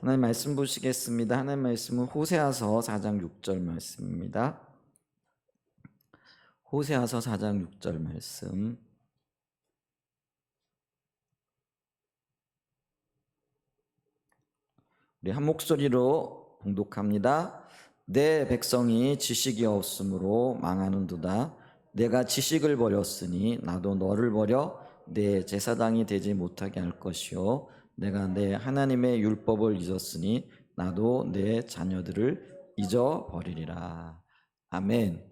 하나님 말씀 보시겠습니다. 하나님 말씀은 호세아서 4장 6절 말씀입니다. 호세아서 4장 6절 말씀. 우리 한 목소리로 봉독합니다. 내 백성이 지식이 없으므로 망하는도다. 내가 지식을 버렸으니 나도 너를 버려 내 제사장이 되지 못하게 할 것이요 내가 내 하나님의 율법을 잊었으니 나도 내 자녀들을 잊어버리리라. 아멘.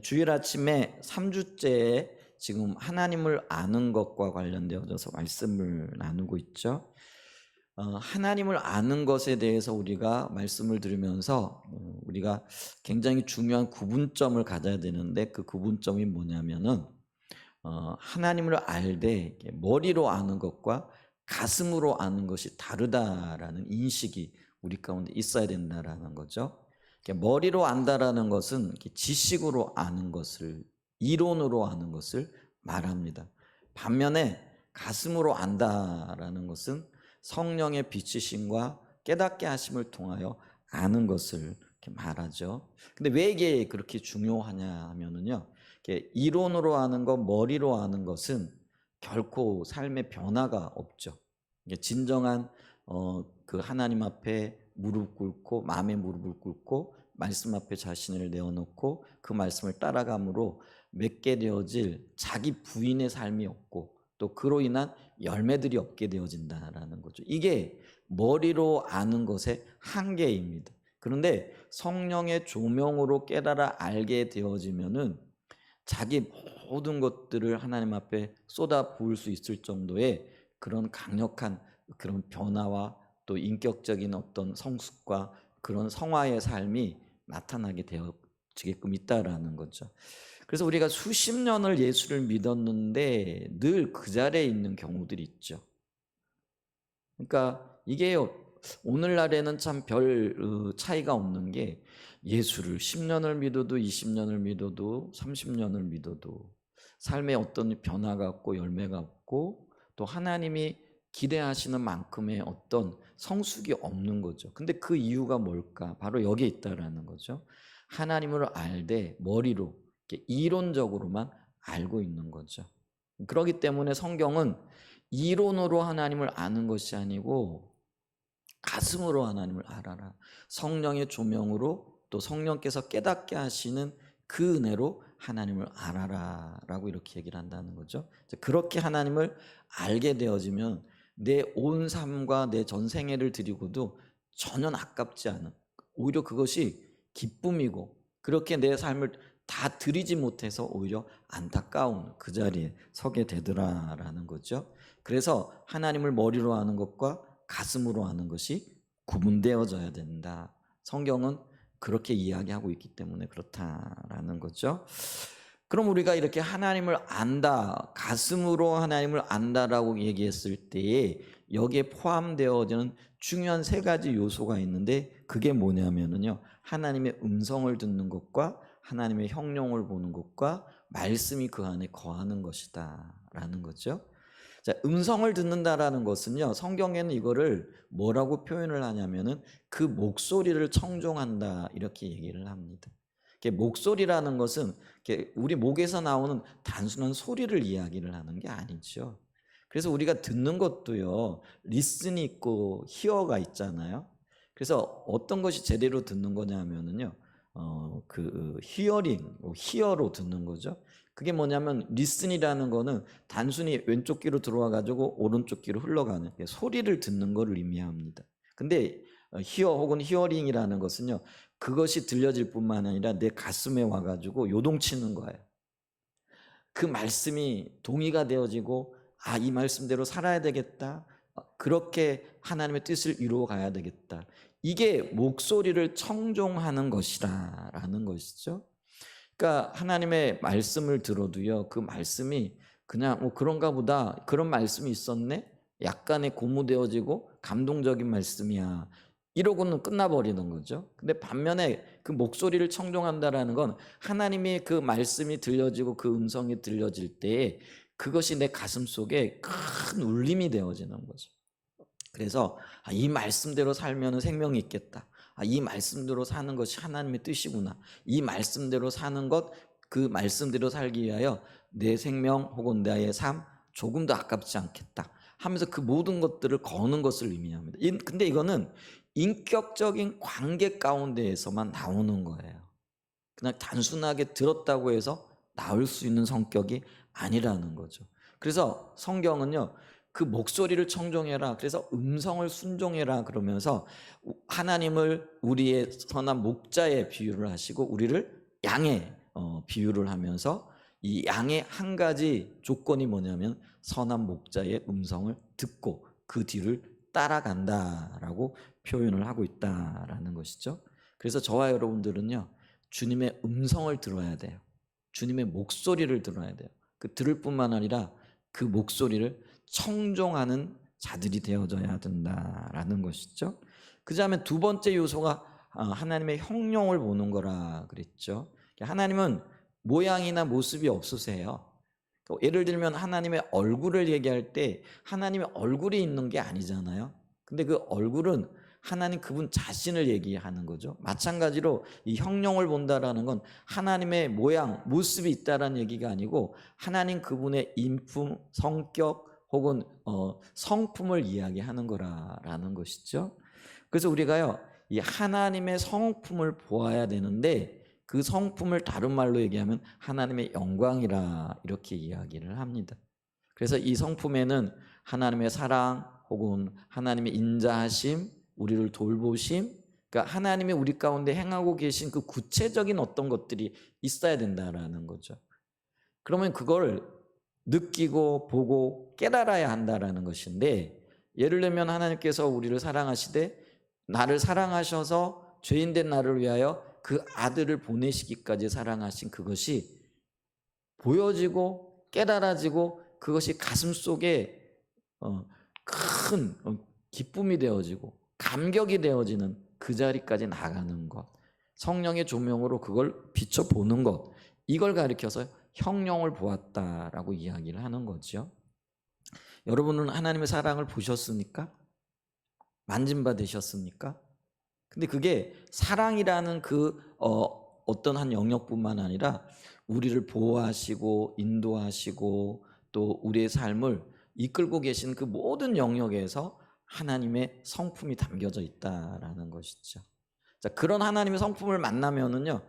주일 아침에 3주째에 지금 하나님을 아는 것과 관련되어서 말씀을 나누고 있죠. 하나님을 아는 것에 대해서 우리가 말씀을 들으면서 우리가 굉장히 중요한 구분점을 가져야 되는데, 그 구분점이 뭐냐면은 하나님을 알되 머리로 아는 것과 가슴으로 아는 것이 다르다라는 인식이 우리 가운데 있어야 된다라는 거죠. 머리로 안다라는 것은 지식으로 아는 것을, 이론으로 아는 것을 말합니다. 반면에 가슴으로 안다라는 것은 성령의 비치심과 깨닫게 하심을 통하여 아는 것을 이렇게 말하죠. 근데 왜 이게 그렇게 중요하냐 하면은요, 이론으로 아는 것, 머리로 아는 것은 결코 삶의 변화가 없죠. 진정한 그 하나님 앞에 무릎 꿇고, 마음에 무릎을 꿇고 말씀 앞에 자신을 내어놓고 그 말씀을 따라감으로 맺게 되어질 자기 부인의 삶이 없고, 또 그로 인한 열매들이 없게 되어진다라는 거죠. 이게 머리로 아는 것의 한계입니다. 그런데 성령의 조명으로 깨달아 알게 되어지면은 자기 모든 것들을 하나님 앞에 쏟아 부을 수 있을 정도의 그런 강력한 그런 변화와 또 인격적인 어떤 성숙과 그런 성화의 삶이 나타나게 되어지게끔 있다라는 거죠. 그래서 우리가 수십 년을 예수를 믿었는데 늘 그 자리에 있는 경우들이 있죠. 그러니까 이게 오늘날에는 참 별 차이가 없는 게, 예수를 10년을 믿어도 20년을 믿어도 30년을 믿어도 삶에 어떤 변화가 없고 열매가 없고, 또 하나님이 기대하시는 만큼의 어떤 성숙이 없는 거죠. 근데 그 이유가 뭘까? 바로 여기에 있다라는 거죠. 하나님을 알되 머리로 이론적으로만 알고 있는 거죠. 그렇기 때문에 성경은 이론으로 하나님을 아는 것이 아니고 가슴으로 하나님을 알아라, 성령의 조명으로 또 성령께서 깨닫게 하시는 그 은혜로 하나님을 알아라 라고 이렇게 얘기를 한다는 거죠. 그렇게 하나님을 알게 되어지면 내 온 삶과 내 전생애를 드리고도 전혀 아깝지 않은, 오히려 그것이 기쁨이고, 그렇게 내 삶을 다 드리지 못해서 오히려 안타까운 그 자리에 서게 되더라라는 거죠. 그래서 하나님을 머리로 아는 것과 가슴으로 아는 것이 구분되어져야 된다. 성경은 그렇게 이야기하고 있기 때문에 그렇다라는 거죠. 그럼 우리가 이렇게 하나님을 안다, 가슴으로 하나님을 안다라고 얘기했을 때에 여기에 포함되어지는 중요한 세 가지 요소가 있는데, 그게 뭐냐면요, 하나님의 음성을 듣는 것과 하나님의 형용을 보는 것과 말씀이 그 안에 거하는 것이다 라는 거죠. 자, 음성을 듣는다라는 것은요, 성경에는 이거를 뭐라고 표현을 하냐면은 그 목소리를 청종한다 이렇게 얘기를 합니다. 목소리라는 것은 우리 목에서 나오는 단순한 소리를 이야기를 하는 게 아니죠. 그래서 우리가 듣는 것도요, 리슨이 있고 히어가 있잖아요. 그래서 어떤 것이 제대로 듣는 거냐면은요, 그 히어링, 히어로 듣는 거죠. 그게 뭐냐면, 리슨이라는 거는 단순히 왼쪽 귀로 들어와 가지고 오른쪽 귀로 흘러가는 소리를 듣는 것을 의미합니다. 근데 히어 혹은 히어링이라는 것은요, 그것이 들려질 뿐만 아니라 내 가슴에 와 가지고 요동치는 거예요. 그 말씀이 동의가 되어지고, 아, 이 말씀대로 살아야 되겠다, 그렇게 하나님의 뜻을 이루어 가야 되겠다, 이게 목소리를 청종하는 것이라는 것이죠. 그러니까 하나님의 말씀을 들어도요, 그 말씀이 그냥 그런가 보다, 그런 말씀이 있었네, 약간의 고무되어지고 감동적인 말씀이야, 이러고는 끝나버리는 거죠. 근데 반면에 그 목소리를 청종한다라는 건, 하나님의 그 말씀이 들려지고 그 음성이 들려질 때에 그것이 내 가슴 속에 큰 울림이 되어지는 거죠. 그래서 이 말씀대로 살면 생명이 있겠다. 이 말씀대로 사는 것이 하나님의 뜻이구나. 이 말씀대로 사는 것, 그 말씀대로 살기 위하여 내 생명 혹은 나의 삶 조금도 아깝지 않겠다 하면서 그 모든 것들을 거는 것을 의미합니다. 근데 이거는 인격적인 관계 가운데에서만 나오는 거예요. 그냥 단순하게 들었다고 해서 나올 수 있는 성격이 아니라는 거죠. 그래서 성경은요, 그 목소리를 청종해라, 그래서 음성을 순종해라 그러면서 하나님을 우리의 선한 목자에 비유를 하시고 우리를 양에 비유를 하면서 이 양의 한 가지 조건이 뭐냐면 선한 목자의 음성을 듣고 그 뒤를 따라간다라고 표현을 하고 있다라는 것이죠. 그래서 저와 여러분들은요, 주님의 음성을 들어야 돼요. 주님의 목소리를 들어야 돼요. 그 들을 뿐만 아니라 그 목소리를 청종하는 자들이 되어져야 된다라는 것이죠. 그 다음에 두 번째 요소가 하나님의 형용을 보는 거라 그랬죠. 하나님은 모양이나 모습이 없으세요. 예를 들면 하나님의 얼굴을 얘기할 때 하나님의 얼굴이 있는 게 아니잖아요. 근데 그 얼굴은 하나님 그분 자신을 얘기하는 거죠. 마찬가지로 이 형용을 본다라는 건 하나님의 모양, 모습이 있다라는 얘기가 아니고 하나님 그분의 인품, 성격 혹은 성품을 이야기하는 거라는 것이죠. 그래서 우리가요, 이 하나님의 성품을 보아야 되는데 그 성품을 다른 말로 얘기하면 하나님의 영광이라 이렇게 이야기를 합니다. 그래서 이 성품에는 하나님의 사랑 혹은 하나님의 인자하심, 우리를 돌보심, 그러니까 하나님이 우리 가운데 행하고 계신 그 구체적인 어떤 것들이 있어야 된다라는 거죠. 그러면 그걸 느끼고 보고 깨달아야 한다라는 것인데, 예를 들면 하나님께서 우리를 사랑하시되 나를 사랑하셔서 죄인된 나를 위하여 그 아들을 보내시기까지 사랑하신 그것이 보여지고 깨달아지고 그것이 가슴 속에 큰 기쁨이 되어지고 감격이 되어지는 그 자리까지 나가는 것, 성령의 조명으로 그걸 비춰보는 것, 이걸 가리켜서 형용을 보았다라고 이야기를 하는 거죠. 여러분은 하나님의 사랑을 보셨습니까? 만짐받으셨습니까? 근데 그게 사랑이라는 그 어떤 한 영역뿐만 아니라 우리를 보호하시고 인도하시고 또 우리의 삶을 이끌고 계신 그 모든 영역에서 하나님의 성품이 담겨져 있다라는 것이죠. 자, 그런 하나님의 성품을 만나면은요,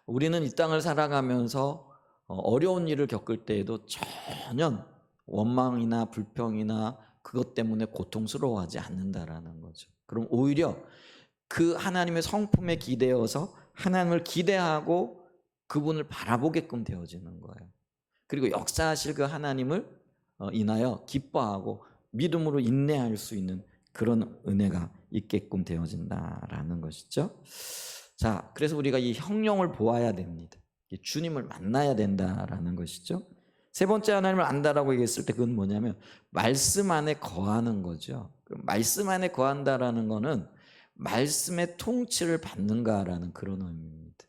우리는 이 땅을 살아가면서 어려운 일을 겪을 때에도 전혀 원망이나 불평이나 그것 때문에 고통스러워하지 않는다라는 거죠. 그럼 오히려 그 하나님의 성품에 기대어서 하나님을 기대하고 그분을 바라보게끔 되어지는 거예요. 그리고 역사하실 그 하나님을 인하여 기뻐하고 믿음으로 인내할 수 있는 그런 은혜가 있게끔 되어진다라는 것이죠. 자, 그래서 우리가 이 형용을 보아야 됩니다. 주님을 만나야 된다라는 것이죠. 세 번째 하나님을 안다라고 얘기했을 때 그건 뭐냐면 말씀 안에 거하는 거죠. 말씀 안에 거한다라는 거는 말씀의 통치를 받는가라는 그런 의미입니다.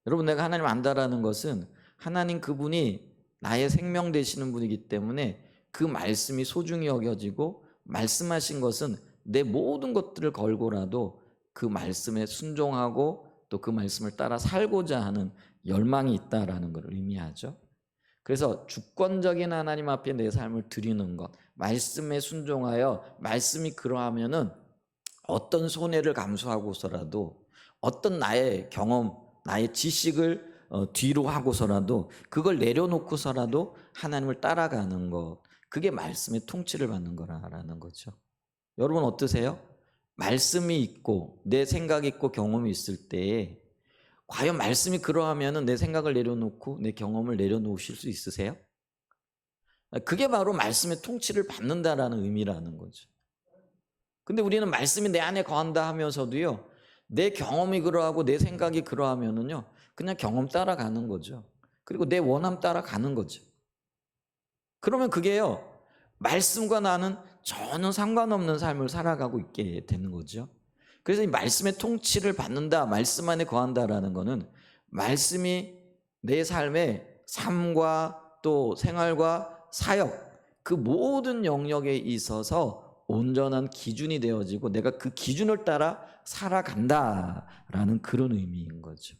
여러분, 내가 하나님 안다라는 것은 하나님 그분이 나의 생명 되시는 분이기 때문에 그 말씀이 소중히 여겨지고 말씀하신 것은 내 모든 것들을 걸고라도 그 말씀에 순종하고 또 그 말씀을 따라 살고자 하는 열망이 있다라는 걸 의미하죠. 그래서 주권적인 하나님 앞에 내 삶을 드리는 것, 말씀에 순종하여 말씀이 그러하면은 어떤 손해를 감수하고서라도 어떤 나의 경험, 나의 지식을 뒤로 하고서라도 그걸 내려놓고서라도 하나님을 따라가는 것, 그게 말씀의 통치를 받는 거라는 거죠. 여러분 어떠세요? 말씀이 있고 내 생각이 있고 경험이 있을 때에 과연 말씀이 그러하면 내 생각을 내려놓고 내 경험을 내려놓으실 수 있으세요? 그게 바로 말씀의 통치를 받는다라는 의미라는 거죠. 근데 우리는 말씀이 내 안에 거한다 하면서도요, 내 경험이 그러하고 내 생각이 그러하면은요, 그냥 경험 따라가는 거죠. 그리고 내 원함 따라가는 거죠. 그러면 그게요, 말씀과 나는 전혀 상관없는 삶을 살아가고 있게 되는 거죠. 그래서 이 말씀의 통치를 받는다, 말씀 안에 거한다라는 거는 말씀이 내 삶의 삶과 또 생활과 사역, 그 모든 영역에 있어서 온전한 기준이 되어지고 내가 그 기준을 따라 살아간다라는 그런 의미인 거죠.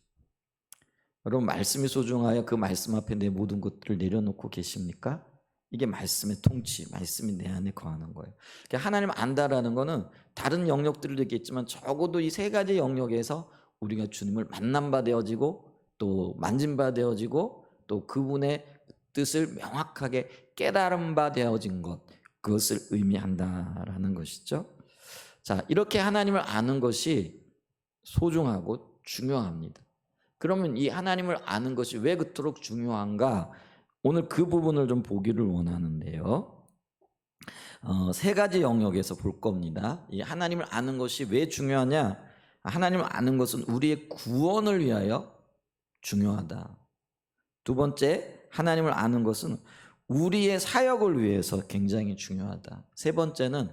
여러분, 말씀이 소중하여 그 말씀 앞에 내 모든 것들을 내려놓고 계십니까? 이게 말씀의 통치, 말씀이 내 안에 거하는 거예요. 그러니까 하나님 안다라는 거는 다른 영역들도 있겠지만 적어도 이 세 가지 영역에서 우리가 주님을 만난 바 되어지고 또 만진 바 되어지고 또 그분의 뜻을 명확하게 깨달은 바 되어진 것, 그것을 의미한다라는 것이죠. 자, 이렇게 하나님을 아는 것이 소중하고 중요합니다. 그러면 이 하나님을 아는 것이 왜 그토록 중요한가? 오늘 그 부분을 좀 보기를 원하는데요. 세 가지 영역에서 볼 겁니다. 이 하나님을 아는 것이 왜 중요하냐? 하나님을 아는 것은 우리의 구원을 위하여 중요하다. 두 번째, 하나님을 아는 것은 우리의 사역을 위해서 굉장히 중요하다. 세 번째는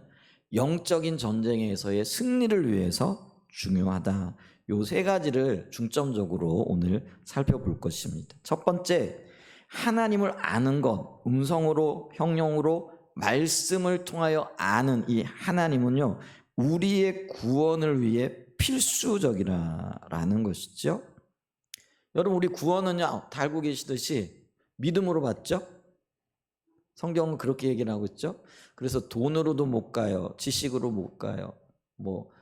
영적인 전쟁에서의 승리를 위해서 중요하다. 요 세 가지를 중점적으로 오늘 살펴볼 것입니다. 첫 번째, 하나님을 아는 것, 음성으로, 형용으로, 말씀을 통하여 아는 이 하나님은요, 우리의 구원을 위해 필수적이라는 것이죠. 여러분, 우리 구원은요, 다 알고 계시듯이 믿음으로 받죠? 성경은 그렇게 얘기를 하고 있죠. 그래서 돈으로도 못 가요, 지식으로 못 가요, 뭐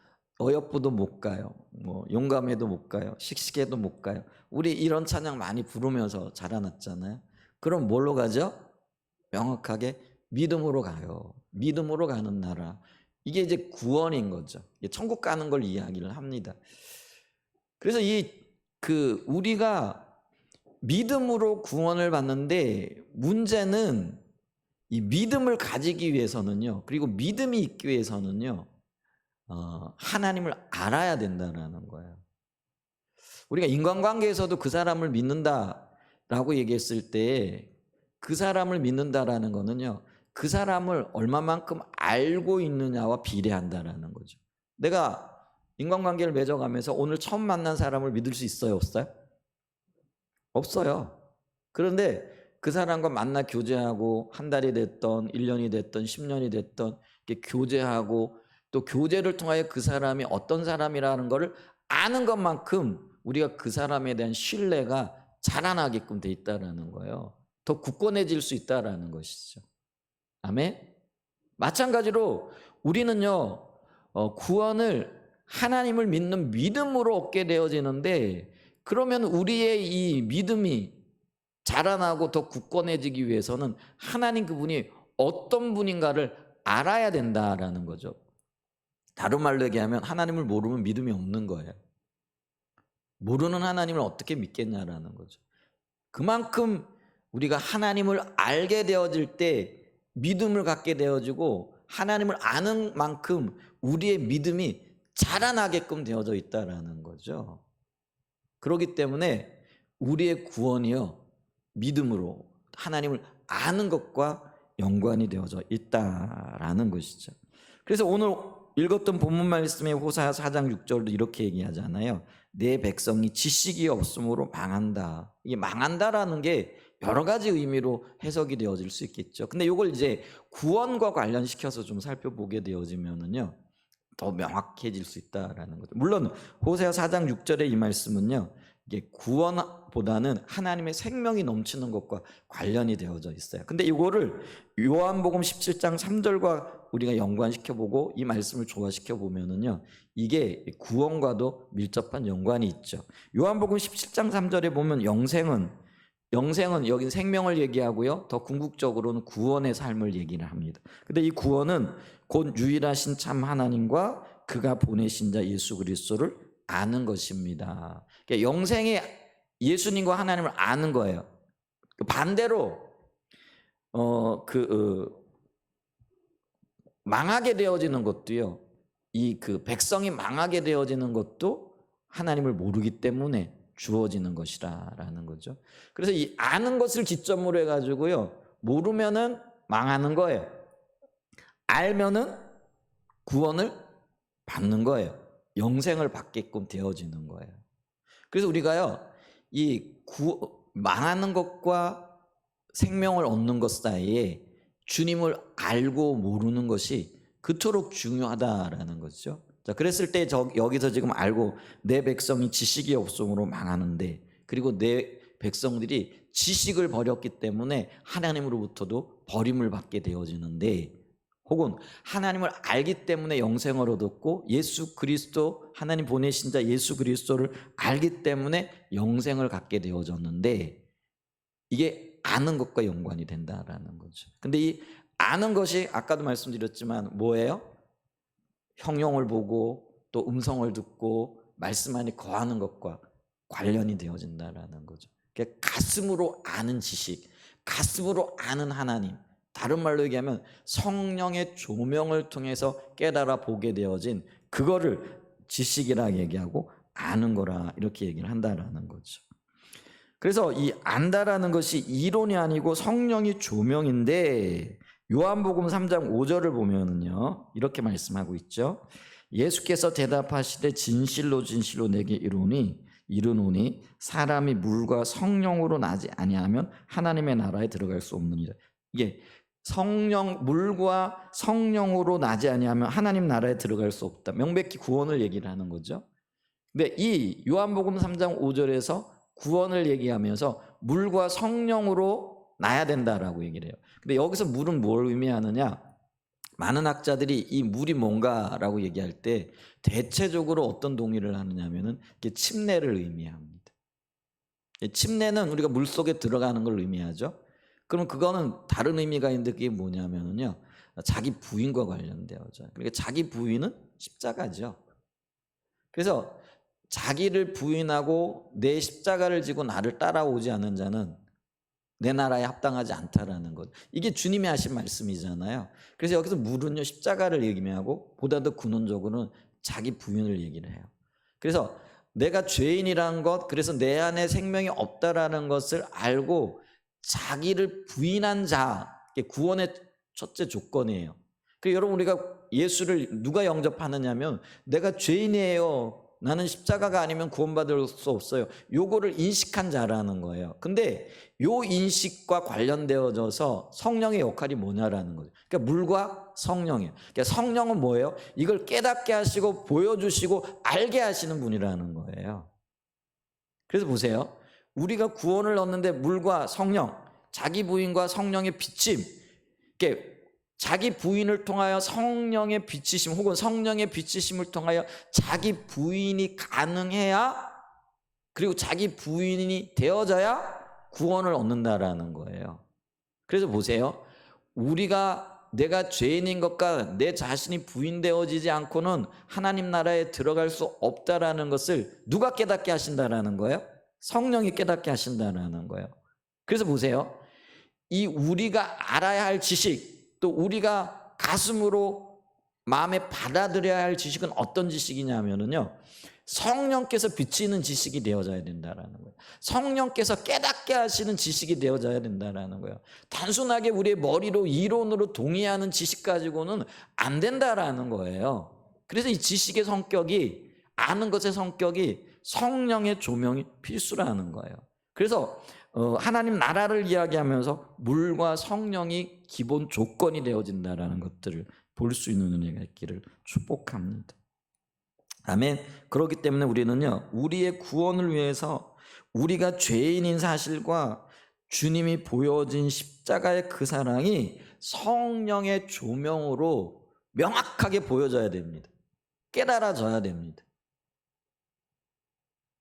어여쁘도 못 가요, 뭐 용감해도 못 가요, 씩씩해도 못 가요. 우리 이런 찬양 많이 부르면서 자라났잖아요. 그럼 뭘로 가죠? 명확하게 믿음으로 가요. 믿음으로 가는 나라. 이게 이제 구원인 거죠. 천국 가는 걸 이야기를 합니다. 그래서 우리가 믿음으로 구원을 받는데 문제는 이 믿음을 가지기 위해서는요, 그리고 믿음이 있기 위해서는요, 하나님을 알아야 된다는 거예요. 우리가 인간관계에서도 그 사람을 믿는다라고 얘기했을 때 그 사람을 믿는다라는 거는요, 그 사람을 얼마만큼 알고 있느냐와 비례한다라는 거죠. 내가 인간관계를 맺어가면서 오늘 처음 만난 사람을 믿을 수 있어요, 없어요? 없어요. 그런데 그 사람과 만나 교제하고 한 달이 됐던 1년이 됐던 10년이 됐던 이렇게 교제하고 또 교제를 통하여 그 사람이 어떤 사람이라는 것을 아는 것만큼 우리가 그 사람에 대한 신뢰가 자라나게끔 돼 있다는 거예요. 더 굳건해질 수 있다는 것이죠. 아멘. 마찬가지로 우리는요, 구원을 하나님을 믿는 믿음으로 얻게 되어지는데, 그러면 우리의 이 믿음이 자라나고 더 굳건해지기 위해서는 하나님 그분이 어떤 분인가를 알아야 된다라는 거죠. 다른 말로 얘기하면 하나님을 모르면 믿음이 없는 거예요. 모르는 하나님을 어떻게 믿겠냐라는 거죠. 그만큼 우리가 하나님을 알게 되어질 때 믿음을 갖게 되어지고, 하나님을 아는 만큼 우리의 믿음이 자라나게끔 되어져 있다라는 거죠. 그렇기 때문에 우리의 구원이요, 믿음으로 하나님을 아는 것과 연관이 되어져 있다라는 것이죠. 그래서 오늘 읽었던 본문 말씀의 호사야 4장 6절도 이렇게 얘기하잖아요. 내 백성이 지식이 없으므로 망한다. 이게 망한다라는 게 여러 가지 의미로 해석이 되어질 수 있겠죠. 근데 이걸 이제 구원과 관련시켜서 좀 살펴보게 되어지면은요, 더 명확해질 수 있다라는 거죠. 물론 호세아 4장 6절의 이 말씀은요, 이게 구원보다는 하나님의 생명이 넘치는 것과 관련이 되어져 있어요. 근데 이거를 요한복음 17장 3절과 우리가 연관시켜보고 이 말씀을 조화시켜 보면은요, 이게 구원과도 밀접한 연관이 있죠. 요한복음 17장 3절에 보면 영생은 여긴 생명을 얘기하고요, 더 궁극적으로는 구원의 삶을 얘기를 합니다. 근데 이 구원은 곧 유일하신 참 하나님과 그가 보내신 자 예수 그리스도를 아는 것입니다. 그러니까 영생의 예수님과 하나님을 아는 거예요. 반대로 망하게 되어지는 것도요, 백성이 망하게 되어지는 것도 하나님을 모르기 때문에 주어지는 것이라는 거죠. 그래서 이 아는 것을 기점으로 해가지고요, 모르면은 망하는 거예요. 알면은 구원을 받는 거예요. 영생을 받게끔 되어지는 거예요. 그래서 우리가요, 망하는 것과 생명을 얻는 것 사이에 주님을 알고 모르는 것이 그토록 중요하다라는 거죠. 자, 그랬을 때 여기서 지금 알고 내 백성이 지식이 없음으로 망하는데, 그리고 내 백성들이 지식을 버렸기 때문에 하나님으로부터도 버림을 받게 되어지는데, 혹은 하나님을 알기 때문에 영생을 얻었고 예수 그리스도, 하나님 보내신 자 예수 그리스도를 알기 때문에 영생을 갖게 되어졌는데, 이게 아는 것과 연관이 된다라는 거죠. 근데 이 아는 것이 아까도 말씀드렸지만 뭐예요? 형용을 보고 또 음성을 듣고 말씀 안에 거하는 것과 관련이 되어진다라는 거죠. 그러니까 가슴으로 아는 지식, 가슴으로 아는 하나님, 다른 말로 얘기하면 성령의 조명을 통해서 깨달아 보게 되어진 그거를 지식이라 얘기하고 아는 거라 이렇게 얘기를 한다라는 거죠. 그래서 이 안다라는 것이 이론이 아니고 성령이 조명인데, 요한복음 3장 5절을 보면은요 이렇게 말씀하고 있죠. 예수께서 대답하시되 진실로 진실로 내게 이르노니 사람이 물과 성령으로 나지 아니하면 하나님의 나라에 들어갈 수 없느니라. 이게 물과 성령으로 나지 아니하면 하나님 나라에 들어갈 수 없다. 명백히 구원을 얘기를 하는 거죠. 근데 이 요한복음 3장 5절에서 구원을 얘기하면서 물과 성령으로 나야 된다라고 얘기를 해요. 근데 여기서 물은 뭘 의미하느냐? 많은 학자들이 이 물이 뭔가라고 얘기할 때 대체적으로 어떤 동의를 하느냐면은 침례를 의미합니다. 침례는 우리가 물 속에 들어가는 걸 의미하죠. 그럼 그거는 다른 의미가 있는데 그게 뭐냐면은요, 자기 부인과 관련되어져. 그러니까 자기 부인은 십자가죠. 그래서 자기를 부인하고 내 십자가를 지고 나를 따라오지 않는 자는 내 나라에 합당하지 않다라는 것. 이게 주님이 하신 말씀이잖아요. 그래서 여기서 물은요 십자가를 얘기하고 보다 더 근원적으로는 자기 부인을 얘기를 해요. 그래서 내가 죄인이란 것, 그래서 내 안에 생명이 없다라는 것을 알고 자기를 부인한 자, 이게 구원의 첫째 조건이에요. 그래서 여러분, 우리가 예수를 누가 영접하느냐면 내가 죄인이에요, 나는 십자가가 아니면 구원받을 수 없어요, 요거를 인식한 자라는 거예요. 근데 요 인식과 관련되어져서 성령의 역할이 뭐냐라는 거죠. 그러니까 물과 성령이에요. 그러니까 성령은 뭐예요? 이걸 깨닫게 하시고 보여주시고 알게 하시는 분이라는 거예요. 그래서 보세요, 우리가 구원을 얻는데 물과 성령, 자기 부인과 성령의 비침, 이렇게 자기 부인을 통하여 성령의 비치심, 혹은 성령의 비치심을 통하여 자기 부인이 가능해야, 그리고 자기 부인이 되어져야 구원을 얻는다라는 거예요. 그래서 보세요, 내가 죄인인 것과 내 자신이 부인되어지지 않고는 하나님 나라에 들어갈 수 없다라는 것을 누가 깨닫게 하신다라는 거예요? 성령이 깨닫게 하신다라는 거예요. 그래서 보세요, 이 우리가 알아야 할 지식, 또 우리가 가슴으로 마음에 받아들여야 할 지식은 어떤 지식이냐면요, 성령께서 비치는 지식이 되어져야 된다라는 거예요. 성령께서 깨닫게 하시는 지식이 되어져야 된다라는 거예요. 단순하게 우리의 머리로 이론으로 동의하는 지식 가지고는 안 된다라는 거예요. 그래서 이 지식의 성격이, 아는 것의 성격이 성령의 조명이 필수라는 거예요. 그래서 하나님 나라를 이야기하면서 물과 성령이 기본 조건이 되어진다라는 것들을 볼 수 있는 은혜가 있기를 축복합니다. 아멘. 그렇기 때문에 우리는요, 우리의 구원을 위해서 우리가 죄인인 사실과 주님이 보여진 십자가의 그 사랑이 성령의 조명으로 명확하게 보여져야 됩니다. 깨달아져야 됩니다.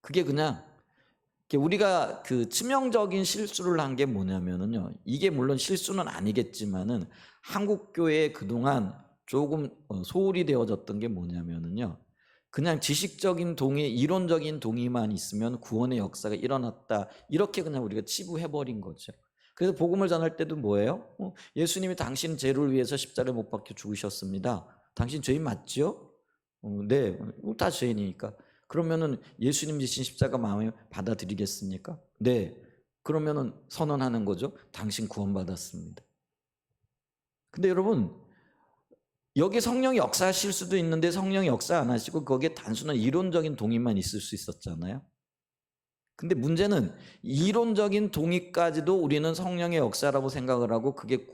그게 그냥 우리가 그 치명적인 실수를 한 게 뭐냐면은요, 이게 물론 실수는 아니겠지만은 한국 교회에 그동안 조금 소홀히 되어졌던 게 뭐냐면은요, 그냥 지식적인 동의, 이론적인 동의만 있으면 구원의 역사가 일어났다, 이렇게 그냥 우리가 치부해버린 거죠. 그래서 복음을 전할 때도 뭐예요? 예수님이 당신 죄를 위해서 십자가에 못 박혀 죽으셨습니다. 당신 죄인 맞죠? 네, 다 죄인이니까. 그러면은 예수님 지신 십자가 마음에 받아들이겠습니까? 네. 그러면은 선언하는 거죠. 당신 구원받았습니다. 근데 여러분, 여기 성령이 역사하실 수도 있는데 성령이 역사 안 하시고 거기에 단순한 이론적인 동의만 있을 수 있었잖아요. 근데 문제는 이론적인 동의까지도 우리는 성령의 역사라고 생각을 하고 그게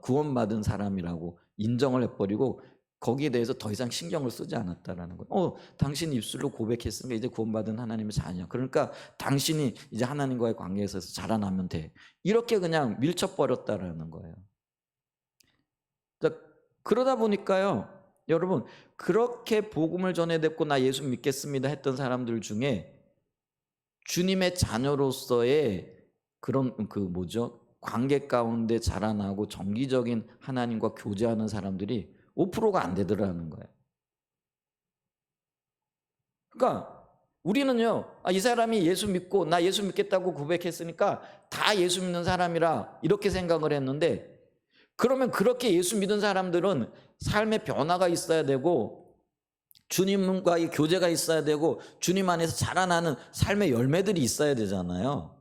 구원받은 사람이라고 인정을 해버리고 거기에 대해서 더 이상 신경을 쓰지 않았다라는 거예요. 당신 입술로 고백했으니까 이제 구원받은 하나님의 자녀. 그러니까 당신이 이제 하나님과의 관계에서 자라나면 돼. 이렇게 그냥 밀쳐버렸다라는 거예요. 그러다 보니까요, 여러분, 그렇게 복음을 전해듣고 나 예수 믿겠습니다 했던 사람들 중에 주님의 자녀로서의 그런 관계 가운데 자라나고 정기적인 하나님과 교제하는 사람들이 5%가 안 되더라는 거예요. 그러니까 우리는요, 이 사람이 예수 믿고 나 예수 믿겠다고 고백했으니까 다 예수 믿는 사람이라 이렇게 생각을 했는데, 그러면 그렇게 예수 믿은 사람들은 삶의 변화가 있어야 되고 주님과의 교제가 있어야 되고 주님 안에서 자라나는 삶의 열매들이 있어야 되잖아요.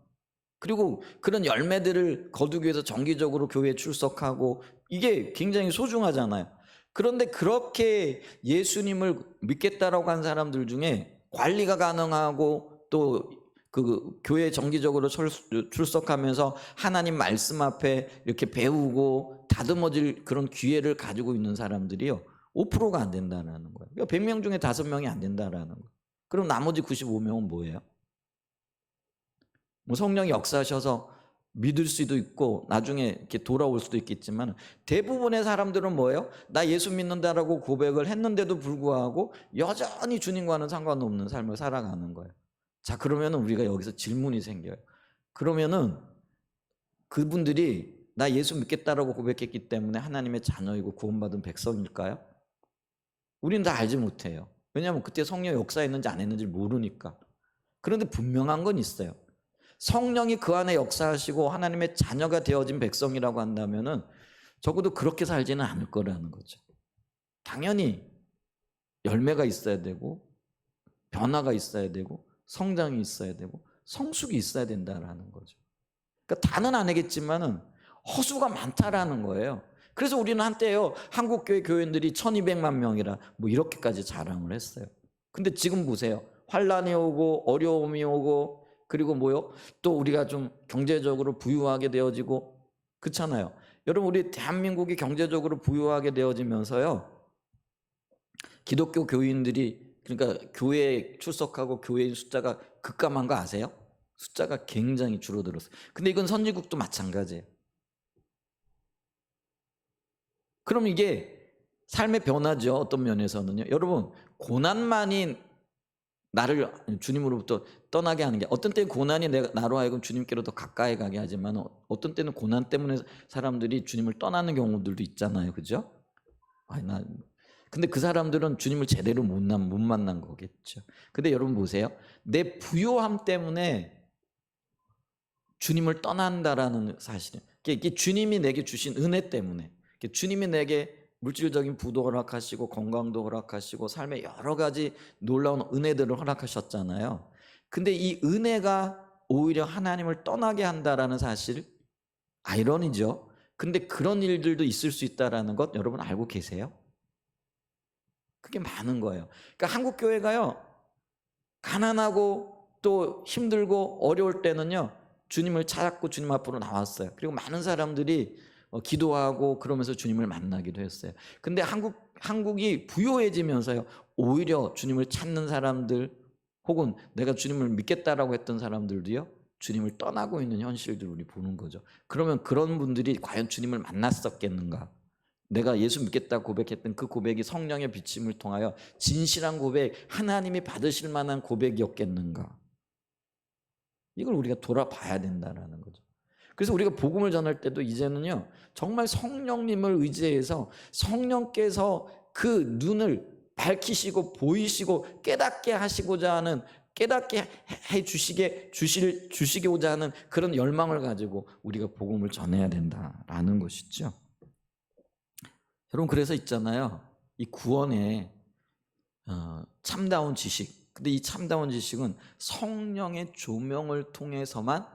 그리고 그런 열매들을 거두기 위해서 정기적으로 교회에 출석하고 이게 굉장히 소중하잖아요. 그런데 그렇게 예수님을 믿겠다라고 한 사람들 중에 관리가 가능하고 또 그 교회에 정기적으로 출석하면서 하나님 말씀 앞에 이렇게 배우고 다듬어질 그런 기회를 가지고 있는 사람들이요, 5%가 안 된다는 거예요. 그러니까 100명 중에 5명이 안 된다는 거예요. 그럼 나머지 95명은 뭐예요? 뭐 성령이 역사하셔서 믿을 수도 있고 나중에 이렇게 돌아올 수도 있겠지만, 대부분의 사람들은 뭐예요? 나 예수 믿는다라고 고백을 했는데도 불구하고 여전히 주님과는 상관없는 삶을 살아가는 거예요. 자, 그러면은 우리가 여기서 질문이 생겨요. 그러면은 그분들이 나 예수 믿겠다라고 고백했기 때문에 하나님의 자녀이고 구원받은 백성일까요? 우리는 다 알지 못해요. 왜냐하면 그때 성령 역사했는지 안 했는지 모르니까. 그런데 분명한 건 있어요. 성령이 그 안에 역사하시고 하나님의 자녀가 되어진 백성이라고 한다면은 적어도 그렇게 살지는 않을 거라는 거죠. 당연히 열매가 있어야 되고 변화가 있어야 되고 성장이 있어야 되고 성숙이 있어야 된다라는 거죠. 그러니까 다는 안 하겠지만은 허수가 많다라는 거예요. 그래서 우리는 한때요, 한국교회 교인들이 1200만 명이라 뭐 이렇게까지 자랑을 했어요. 근데 지금 보세요. 환란이 오고 어려움이 오고 그리고 뭐요? 또 우리가 좀 경제적으로 부유하게 되어지고 그렇잖아요. 여러분, 우리 대한민국이 경제적으로 부유하게 되어지면서요, 기독교 교인들이, 그러니까 교회에 출석하고 교회인 숫자가 급감한 거 아세요? 숫자가 굉장히 줄어들었어요. 근데 이건 선진국도 마찬가지예요. 그럼 이게 삶의 변화죠. 어떤 면에서는요. 여러분, 고난만이 나를 주님으로부터 떠나게 하는 게, 어떤 때는 고난이 나로 하여금 주님께로 더 가까이 가게 하지만 어떤 때는 고난 때문에 사람들이 주님을 떠나는 경우들도 있잖아요. 그죠? 근데 그 사람들은 주님을 제대로 못 만난 거겠죠. 근데 여러분 보세요. 내 부요함 때문에 주님을 떠난다라는 사실은, 이게 주님이 내게 주신 은혜 때문에, 주님이 내게 물질적인 부도 허락하시고 건강도 허락하시고 삶의 여러 가지 놀라운 은혜들을 허락하셨잖아요. 근데 이 은혜가 오히려 하나님을 떠나게 한다라는 사실, 아이러니죠. 근데 그런 일들도 있을 수 있다라는 것 여러분 알고 계세요? 그게 많은 거예요. 그러니까 한국 교회가요, 가난하고 또 힘들고 어려울 때는요, 주님을 찾았고 주님 앞으로 나왔어요. 그리고 많은 사람들이 기도하고 그러면서 주님을 만나기도 했어요. 근데 한국이 부유해지면서요, 오히려 주님을 찾는 사람들 혹은 내가 주님을 믿겠다라고 했던 사람들도요, 주님을 떠나고 있는 현실들을 우리 보는 거죠. 그러면 그런 분들이 과연 주님을 만났었겠는가? 내가 예수 믿겠다고 고백했던 그 고백이 성령의 비침을 통하여 진실한 고백, 하나님이 받으실 만한 고백이었겠는가? 이걸 우리가 돌아봐야 된다는 거죠. 그래서 우리가 복음을 전할 때도 이제는요, 정말 성령님을 의지해서 성령께서 그 눈을 밝히시고 보이시고 깨닫게 하시고자 하는, 깨닫게 해 주시고자 하는 그런 열망을 가지고 우리가 복음을 전해야 된다라는 것이죠. 여러분, 그래서 있잖아요, 이 구원에 참다운 지식, 근데 이 참다운 지식은 성령의 조명을 통해서만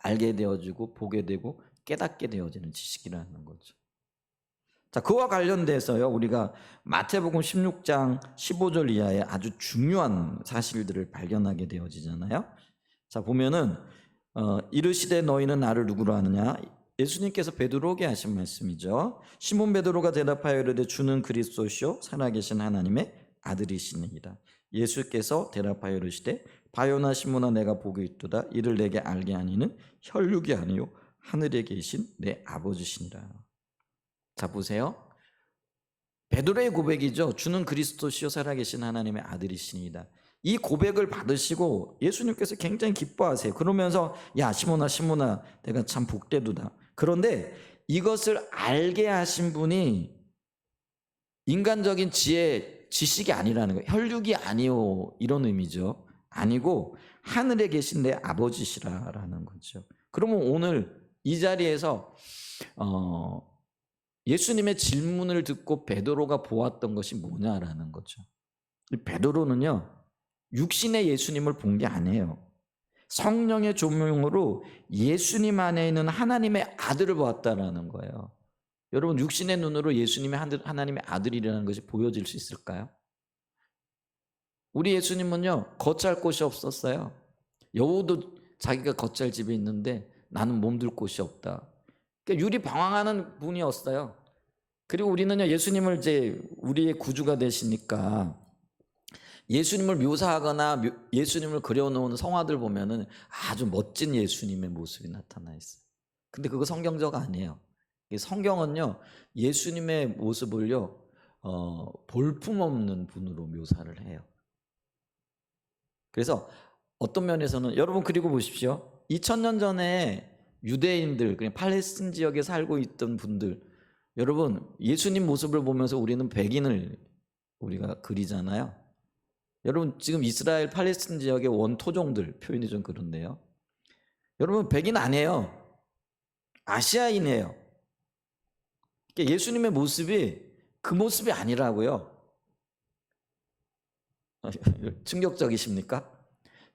알게 되어지고 보게 되고 깨닫게 되어지는 지식이라는 거죠. 자, 그와 관련돼서요, 우리가 마태복음 16장 15절 이하에 아주 중요한 사실들을 발견하게 되어지잖아요. 자, 보면은 이르시되 너희는 나를 누구로 아느냐? 예수님께서 베드로에게 하신 말씀이죠. 시몬 베드로가 대답하여 이르되 주는 그리스도시요 살아계신 하나님의 아들이시니이다. 예수께서 대답하여 이르시되 바요나 시몬아 내가 복이 있도다. 이를 내게 알게 하니는 혈육이 아니요 하늘에 계신 내 아버지시니라. 자 보세요. 베드로의 고백이죠. 주는 그리스도시요 살아계신 하나님의 아들이시니이다. 이 고백을 받으시고 예수님께서 굉장히 기뻐하세요. 그러면서 야 시몬아 시몬아 내가 참 복되도다. 그런데 이것을 알게 하신 분이 인간적인 지식이 아니라는 거예요. 혈육이 아니오 이런 의미죠. 아니고 하늘에 계신 내 아버지시라라는 거죠. 그러면 오늘 이 자리에서 예수님의 질문을 듣고 베드로가 보았던 것이 뭐냐라는 거죠. 베드로는요 육신의 예수님을 본 게 아니에요. 성령의 조명으로 예수님 안에 있는 하나님의 아들을 보았다라는 거예요. 여러분 육신의 눈으로 예수님이 하나님의 아들이라는 것이 보여질 수 있을까요? 우리 예수님은요 거처할 곳이 없었어요. 여우도 자기가 거처할 집에 있는데 나는 몸둘 곳이 없다. 그러니까 유리 방황하는 분이었어요. 그리고 우리는요 예수님을 이제 우리의 구주가 되시니까 예수님을 묘사하거나 예수님을 그려놓은 성화들 보면은 아주 멋진 예수님의 모습이 나타나 있어요. 근데 그거 성경적 아니에요. 성경은요 예수님의 모습을요 볼품없는 분으로 묘사를 해요. 그래서 어떤 면에서는 여러분 그리고 보십시오. 2000년 전에 유대인들 그냥 팔레스틴 지역에 살고 있던 분들 여러분 예수님 모습을 보면서 우리는 백인을 우리가 그리잖아요. 여러분 지금 이스라엘 팔레스틴 지역의 원토종들 표현이 좀 그런데요. 여러분 백인 아니에요. 아시아인이에요. 그러니까 예수님의 모습이 그 모습이 아니라고요. 충격적이십니까?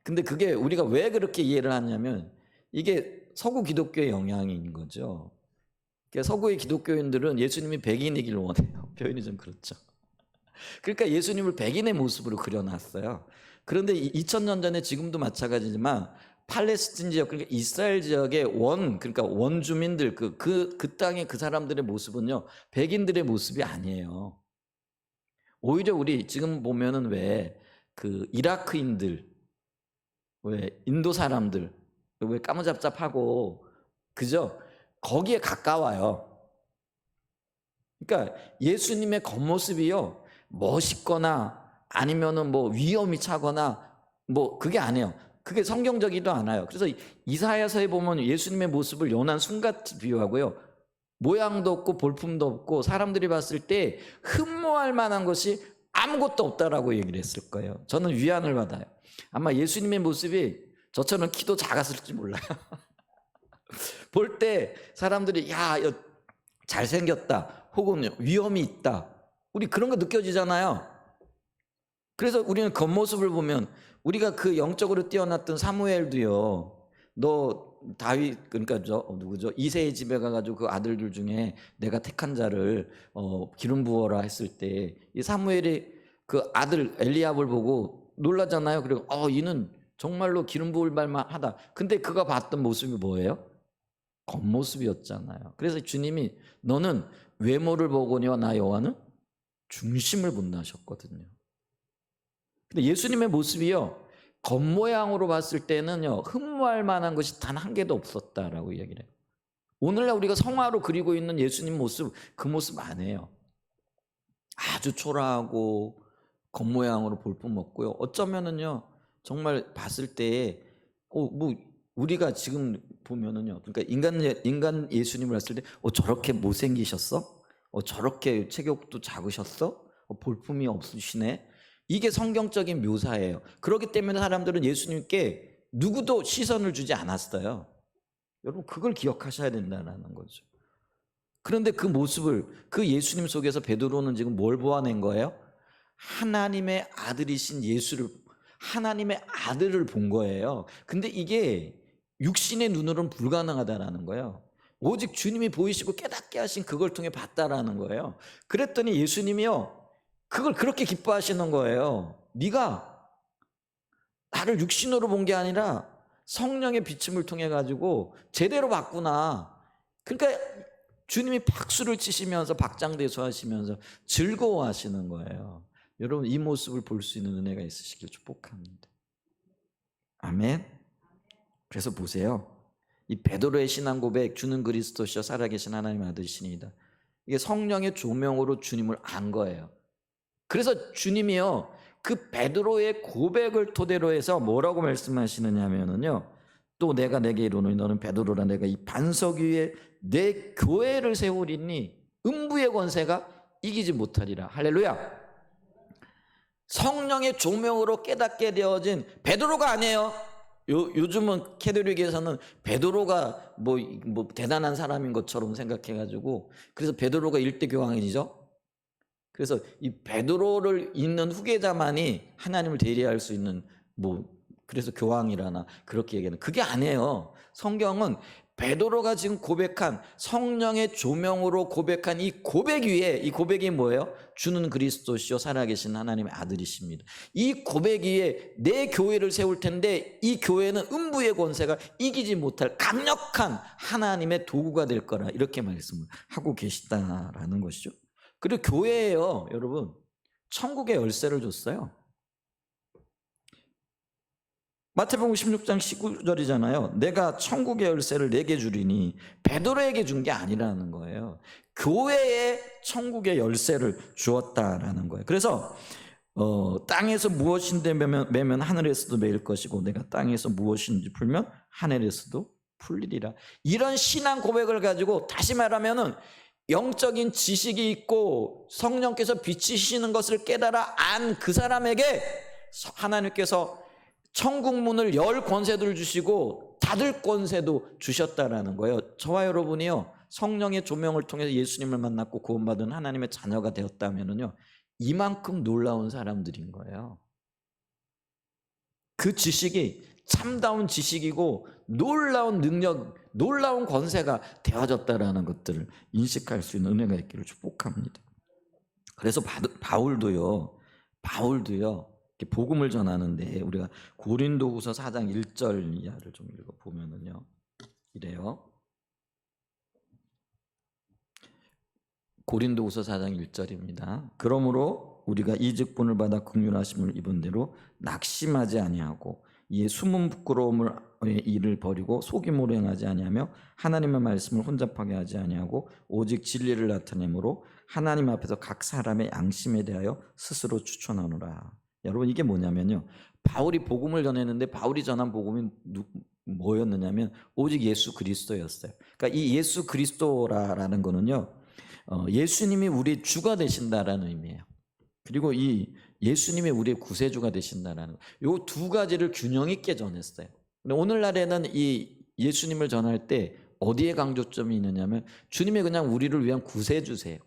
근데 그게 우리가 왜 그렇게 이해를 하냐면 이게 서구 기독교의 영향인 거죠. 그러니까 서구의 기독교인들은 예수님이 백인이길 원해요. 표현이 좀 그렇죠. 그러니까 예수님을 백인의 모습으로 그려놨어요. 그런데 2000년 전에 지금도 마찬가지지만 팔레스틴 지역 그러니까 이스라엘 지역의 그러니까 원주민들 그 땅의 그 사람들의 모습은요 백인들의 모습이 아니에요. 오히려 우리 지금 보면은 왜 그 이라크인들 왜 인도 사람들 왜 까무잡잡하고 그죠? 거기에 가까워요. 그러니까 예수님의 겉모습이요 멋있거나 아니면은 뭐 위험이 차거나 뭐 그게 아니에요. 그게 성경적이지도 않아요. 그래서 이사야서에 보면 예수님의 모습을 연한 순같이 비유하고요. 모양도 없고 볼품도 없고 사람들이 봤을 때 흠모할 만한 것이 아무것도 없다라고 얘기를 했을 거예요. 저는 위안을 받아요. 아마 예수님의 모습이 저처럼 키도 작았을지 몰라요. 볼 때 사람들이 야 잘생겼다 혹은 위험이 있다 우리 그런 거 느껴지잖아요. 그래서 우리는 겉모습을 보면 우리가 그 영적으로 뛰어났던 사무엘도요 너 다윗 그러니까 누구죠 이새의 집에 가가지고 그 아들들 중에 내가 택한 자를 기름 부어라 했을 때 이 사무엘이 그 아들 엘리압을 보고 놀라잖아요. 그리고 이는 정말로 기름 부을 만하다. 근데 그가 봤던 모습이 뭐예요? 겉모습이었잖아요. 그래서 주님이 너는 외모를 보거니와 나 여호와는 중심을 본다 하셨거든요. 근데 예수님의 모습이요 겉모양으로 봤을 때는요 흠모할 만한 것이 단 한 개도 없었다라고 이야기를 해요. 오늘날 우리가 성화로 그리고 있는 예수님 모습 그 모습 아니에요. 아주 초라하고 겉모양으로 볼품없고요. 어쩌면은요 정말 봤을 때에 뭐 우리가 지금 보면은요 그러니까 인간 예수님을 봤을 때 저렇게 못생기셨어? 저렇게 체격도 작으셨어? 볼품이 없으시네? 이게 성경적인 묘사예요. 그렇기 때문에 사람들은 예수님께 누구도 시선을 주지 않았어요. 여러분 그걸 기억하셔야 된다는 거죠. 그런데 그 모습을 그 예수님 속에서 베드로는 지금 뭘 보아낸 거예요? 하나님의 아들이신 예수를 하나님의 아들을 본 거예요. 근데 이게 육신의 눈으로는 불가능하다라는 거예요. 오직 주님이 보이시고 깨닫게 하신 그걸 통해 봤다라는 거예요. 그랬더니 예수님이요 그걸 그렇게 기뻐하시는 거예요. 네가 나를 육신으로 본 게 아니라 성령의 비침을 통해 가지고 제대로 봤구나. 그러니까 주님이 박수를 치시면서 박장대소 하시면서 즐거워하시는 거예요. 여러분 이 모습을 볼 수 있는 은혜가 있으시길 축복합니다. 아멘. 그래서 보세요. 이 베드로의 신앙 고백, 주는 그리스도시요 살아계신 하나님 아들이시니이다. 이게 성령의 조명으로 주님을 안 거예요. 그래서 주님이요 그 베드로의 고백을 토대로 해서 뭐라고 말씀하시느냐 하면은요, 또 내가 내게 이르노니 너는 베드로라 내가 이 반석 위에 내 교회를 세우리니 음부의 권세가 이기지 못하리라. 할렐루야. 성령의 조명으로 깨닫게 되어진 베드로가 아니에요. 요즘은 캐톨릭에서는 베드로가 뭐 대단한 사람인 것처럼 생각해가지고, 그래서 베드로가 일대 교황이죠. 그래서 이 베드로를 잇는 후계자만이 하나님을 대리할 수 있는 그래서 교황이라나 그렇게 얘기하는, 그게 아니에요. 성경은 베드로가 지금 고백한 성령의 조명으로 고백한 이 고백 위에, 이 고백이 뭐예요? 주는 그리스도시요 살아계신 하나님의 아들이십니다. 이 고백 위에 내 교회를 세울 텐데 이 교회는 음부의 권세가 이기지 못할 강력한 하나님의 도구가 될 거라, 이렇게 말씀을 하고 계시다라는 것이죠. 그리고 교회예요, 여러분. 천국의 열쇠를 줬어요. 마태복음 16장 19절이잖아요. 내가 천국의 열쇠를 내게 주리니, 베드로에게 준 게 아니라는 거예요. 교회에 천국의 열쇠를 주었다라는 거예요. 그래서 땅에서 무엇인데 매면 하늘에서도 매일 것이고 내가 땅에서 무엇인지 풀면 하늘에서도 풀리리라. 이런 신앙 고백을 가지고, 다시 말하면은 영적인 지식이 있고 성령께서 비치시는 것을 깨달아 안 그 사람에게 하나님께서 천국 문을 열 권세를 주시고 닫을 권세도 주셨다라는 거예요. 저와 여러분이요 성령의 조명을 통해서 예수님을 만났고 구원받은 하나님의 자녀가 되었다면은요, 이만큼 놀라운 사람들인 거예요. 그 지식이 참다운 지식이고 놀라운 능력, 놀라운 권세가 되어졌다라는 것들을 인식할 수 있는 은혜가 있기를 축복합니다. 그래서 바울도요 복음을 전하는데, 우리가 고린도후서 4장 1절 이하를 좀 읽어보면은요 이래요. 고린도후서 4장 1절입니다. 그러므로 우리가 이 직분을 받아 긍휼하심을 입은 대로 낙심하지 아니하고 이에 숨은 부끄러움을 일을 버리고 속임으로 행하지 아니하며 하나님의 말씀을 혼잡하게 하지 아니하고 오직 진리를 나타내므로 하나님 앞에서 각 사람의 양심에 대하여 스스로 추천하노라. 여러분 이게 뭐냐면요, 바울이 복음을 전했는데 바울이 전한 복음이 뭐였느냐면 오직 예수 그리스도였어요. 그러니까 이 예수 그리스도라는 거는요, 예수님이 우리의 주가 되신다라는 의미예요. 그리고 이 예수님이 우리의 구세주가 되신다라는 요 두 가지를 균형 있게 전했어요. 근데 오늘날에는 이 예수님을 전할 때 어디에 강조점이 있느냐면 주님이 그냥 우리를 위한 구세주세요.